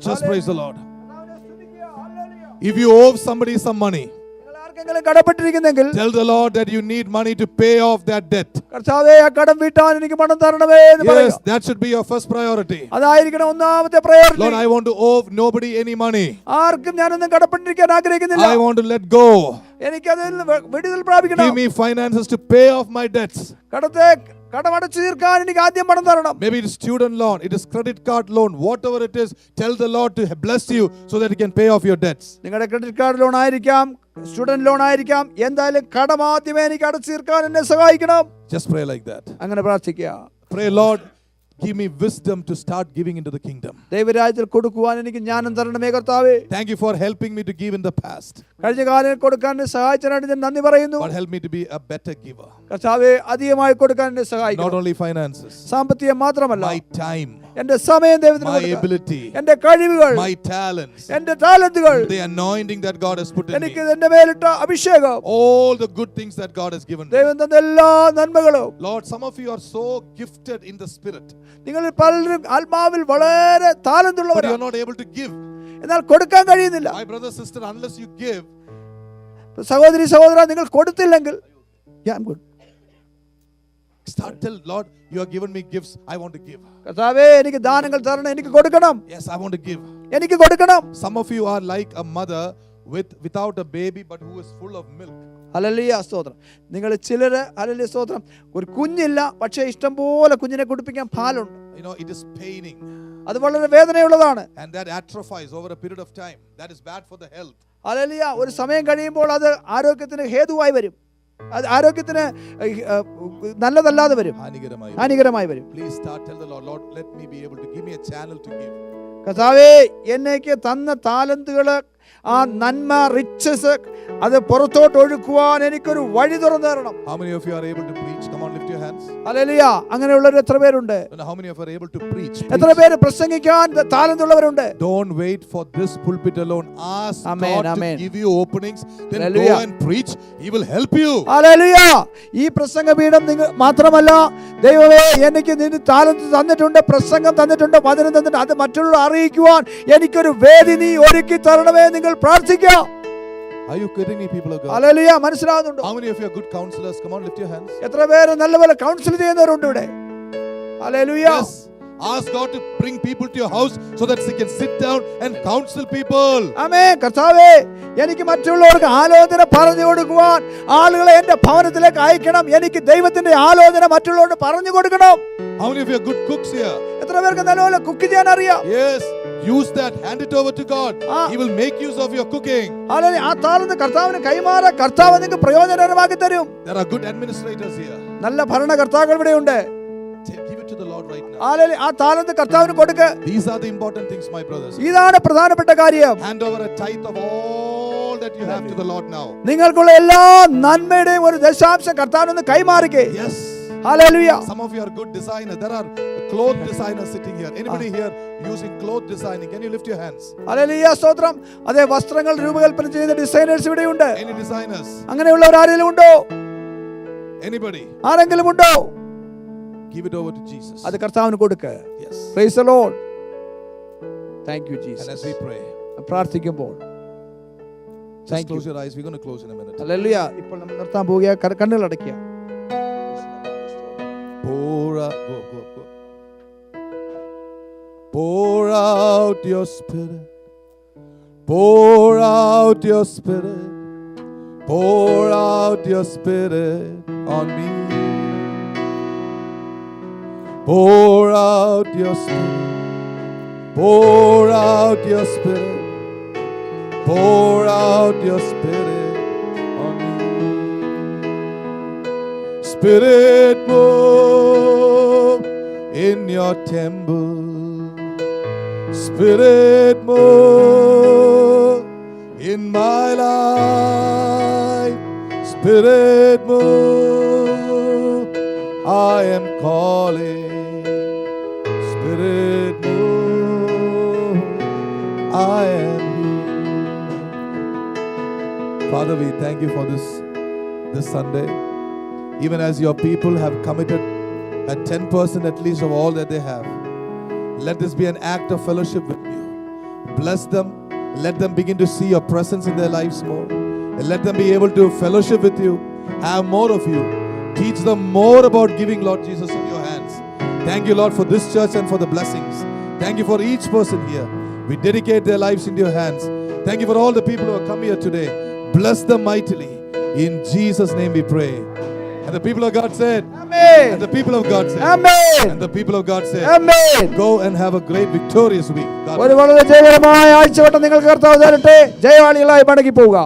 S1: Just praise the Lord.
S3: കർത്താവിനെ സ്തുതിക്കുക. Hallelujah.
S1: If you owe somebody some money,
S3: നിങ്ങൾ ആർക്കെങ്കിലും കടപ്പെട്ടിരിക്കുന്നെങ്കിൽ
S1: tell the Lord that you need money to pay off that debt.
S3: കർത്താവേ, ആ കടം വീട്ടാൻ എനിക്ക് പണം തരണമേ എന്ന്
S1: Yes,
S3: പറയുക.
S1: that should be your first priority.
S3: അതായിരിക്കണം ഒന്നാമത്തെ priority.
S1: Lord, I want to owe nobody any money.
S3: ആർക്കും ഞാനൊന്നും കടപ്പെട്ടിരിക്കാൻ ആഗ്രഹിക്കുന്നില്ല.
S1: I want to let go.
S3: എനിക്കതിൽ നിന്ന് വിടുതൽ പ്രാപിക്കണം.
S1: Give me finances to pay off my debts.
S3: കടത്തെ കടമടച്ചു തീർക്കാൻ എനിക്ക് ആദ്യം പണം തരണം.
S1: Maybe it is student loan, it is credit card loan, whatever it is, tell the Lord to bless you so that you can pay off your debts.
S3: നിങ്ങളുടെ credit card loan ആയിരിക്കാം, student loan ആയിരിക്കാം, എന്തായാലും കടം ആദ്യമേ എനിക്ക് അടച്ചു തീർക്കാൻ എന്നെ സഹായിക്കണം.
S1: Just pray like that.
S3: അങ്ങനെ പ്രാർത്ഥിക്കുക.
S1: Pray, Lord, give me wisdom to start giving into the kingdom.
S3: ദൈവരാജ്യത്തിൽ കൊടുക്കുവാൻ എനിക്ക് ജ്ഞാനം തരണമേ കർത്താവേ.
S1: Thank you for helping me to give in the past,
S3: കഴിഞ്ഞ കാലം കൊടുക്കാൻ സഹായിച്ചതിനായിട്ട് ഞാൻ നന്ദി പറയുന്നു.
S1: but help me to be a better giver.
S3: കർത്താവേ, അധികമായി കൊടുക്കാൻ എന്നെ
S1: Not
S3: സഹായിക്കണം.
S1: only finances,
S3: സാമ്പത്തികം മാത്രമല്ല,
S1: my time,
S3: എന്റെ സമയം ദൈവത്തിന്
S1: my
S3: കൊടുക്കാൻ,
S1: ability,
S3: എന്റെ കഴിവുകൾ,
S1: my talents,
S3: എന്റെ ടാലന്റുകൾ,
S1: the anointing that God has put in
S3: എനിക്ക്
S1: me,
S3: എന്റെ മേലിട്ട അഭിഷേകം,
S1: all the good things that God has given me.
S3: ദൈവം തന്ന എല്ലാ നന്മകളും.
S1: Lord, some of you are so gifted in the spirit,
S3: നിങ്ങളിൽ പലരും ആത്മാവിൽ വളരെ
S1: but you are
S3: താലന്തുള്ളവരാണ്,
S1: not able to give.
S3: എന്നാൽ കൊടുക്കാൻ കഴിയുന്നില്ല.
S1: My brother, sister, unless you give,
S3: സഹോദരി സഹോദര, നിങ്ങൾ കൊടുത്തില്ലെങ്കിൽ yeah, I'm good.
S1: start tell Lord, you have given me gifts, I want to give.
S3: കർത്താവേ, എനിക്ക് ദാനങ്ങൾ തരണം, എനിക്ക് കൊടുക്കണം,
S1: Yes, I want to give.
S3: എനിക്ക് കൊടുക്കണം.
S1: Some of you are like a mother without a baby but who is full of milk.
S3: Hallelujah, സ്തോത്രം. നിങ്ങൾ ചിലര് ഹല്ലേലൂയ സ്തോത്രം, ഒരു കുഞ്ഞില്ല, പക്ഷേ ഇഷ്ടം പോലെ കുഞ്ഞിനെ കുടിപ്പിക്കാൻ പാലുണ്ട്.
S1: You know, it is paining
S3: അത് വളരെ വേദനയുള്ളതാണ്.
S1: and that atrophies over a period of time. That is bad for the health.
S3: Hallelujah. ഒരു സമയം കഴിയുമ്പോൾ അത് ആരോഗ്യത്തിന് ഹേതുവായി വരും, അത് ആരോഗ്യത്തിന് നല്ലതല്ലാതെ വരും, ഹാനികരമായി വരും.
S1: Please start tell the Lord, Lord, let me be able to give me a channel to give.
S3: കർത്താവേ, എന്നേക്ക് തന്ന താലന്തുകള്, ആ നന്മ, റിച്ചസ്, അത് പുറത്തോട്ട് ഒഴുക്കുവാൻ എനിക്കൊരു വഴി തുറന്നു തരണം.
S1: How many of you are able to preach? Come on, lift your hands.
S3: Hallelujah. അങ്ങനെയുള്ളവർ എത്ര പേരുണ്ട്?
S1: How many of you are able to preach?
S3: എത്ര പേര് പ്രസംഗിക്കാൻ താലന്തുള്ളവരുണ്ട്?
S1: Don't wait for this pulpit alone. Ask
S3: Amen,
S1: God
S3: amen.
S1: to give you openings. Then
S3: Hallelujah.
S1: go and preach. He will help you.
S3: Hallelujah. ഈ പ്രസംഗപീഠം നിങ്ങൾ മാത്രമല്ല, ദൈവമേ, എനിക്ക് നിന്റെ താലന്ത് തന്നിട്ടുണ്ട്, പ്രസംഗം തന്നിട്ടുണ്ട്, വചനം തന്നിട്ടുണ്ട്, അത് മറ്റുള്ളവർ അറിയിക്കുവാൻ എനിക്കൊരു വേദി നീ ഒരുക്കി തരണമേ നിങ്ങൾ പ്രാർത്ഥിക്കുക.
S1: Are you kidding me, people of God?
S3: Hallelujah. മനസ്സിലാകുന്നുണ്ടോ?
S1: How many of you are good counselors? Come on, lift your hands.
S3: എത്ര പേര് നല്ലപോലെ കൗൺസിൽ ചെയ്യുന്നവരുണ്ട് ഇവിടെ? Hallelujah.
S1: Yes. Ask God to bring people to your house so that they can sit down and counsel people.
S3: ആമേൻ. കർത്താവേ, എനിക്ക് മറ്റുള്ളവർക്ക് ആലോചന പറഞ്ഞു കൊടുക്കുവാൻ ആളുകളെ എന്റെ ഭവനത്തിലേക്ക് അയക്കണം. എനിക്ക് ദൈവത്തിന്റെ ആലോചന മറ്റുള്ളവർക്ക് പറഞ്ഞു കൊടുക്കണം.
S1: How many of you are good cooks here?
S3: എത്ര പേർക്ക് നല്ലപോലെ കുക്ക് ചെയ്യാൻ അറിയാം?
S1: Yes. Use that. Hand it over to God. He will make use of your cooking.
S3: Hallelujah. ആ താലന്ത് കർത്താവിന് കൈമാറ, കർത്താവ് നിങ്ങൾക്ക് പ്രയോജനകരമാക്കി തരും.
S1: There are good administrators here.
S3: നല്ല ഭരണകർത്താക്കൾ ഇവിടെയുണ്ട്.
S1: Give it to the Lord right now.
S3: Hallelujah. ആ താലന്ത് കർത്താവിന് കൊടുക്ക്.
S1: These are the important things, my brothers.
S3: ഇതാണ് പ്രധാനപ്പെട്ട കാര്യം.
S1: Hand over a tithe of all that you have to the Lord now.
S3: നിങ്ങൾക്കുള്ള എല്ലാ നന്മയുടെയും ഒരു ദശാംശം കർത്താവിനൊന്ന് കൈമാറിക്കേ.
S1: Yes.
S3: Hallelujah.
S1: Some of you are good designers. There are cloth designers sitting here. Anybody here using cloth designing? Can you lift your hands?
S3: Hallelujah, സ്തോത്രം. അതേ, വസ്ത്രങ്ങൾ രൂപകൽപ്പന ചെയ്യുന്ന ഡിസൈനേഴ്സ് ഇവിടെയുണ്ട്.
S1: Any designers?
S3: അങ്ങനെയുള്ളവർ ആരെങ്കിലും ഉണ്ടോ?
S1: Anybody?
S3: ആരെങ്കിലും ഉണ്ടോ?
S1: Give it over to Jesus.
S3: അത് കർത്താവിന് കൊടുക്ക്.
S1: Yes.
S3: Praise the Lord. Thank you, Jesus.
S1: And as we pray,
S3: പ്രാർത്ഥിക്കുമ്പോൾ
S1: just close your eyes. We're going to close in a minute.
S3: Hallelujah. ഇപ്പോൾ നമ്മൾ നിർത്താൻ പോവുക. കണ്ണുകൾ അടയ്ക്കുക.
S1: Pour out, go. Pour out your spirit. Pour out your spirit. Pour out your spirit on me. Pour out your spirit. Pour out your spirit. Pour out your spirit on me. Spirit, move in your temple. Spirit, move in my life. Spirit, move. I am calling. Spirit, Father, we thank you for this Sunday. Even as your people have committed at 10% at least of all that they have, let this be an act of fellowship with you. Bless them. Let them begin to see your presence in their lives more. And let them be able to fellowship with you, have more of you. Teach them more about giving, Lord Jesus, in your hands. Thank you, Lord, for this church and for the blessings. Thank you for each person here. We dedicate their lives into your hands. Thank you for all the people who have come here today. Bless them mightily. In Jesus' name we pray. And the people of God said,
S3: Amen.
S1: and the people of God said,
S3: Amen.
S1: and the people of God said,
S3: Amen.
S1: go and have a great victorious week. God
S3: ഒരു വളരെ ജയകരമായ ആഴ്ചവട്ടം നിങ്ങൾക്ക് കർത്താവ് തരട്ടെ. ജയവാളികളായി മടങ്ങി പോവുക.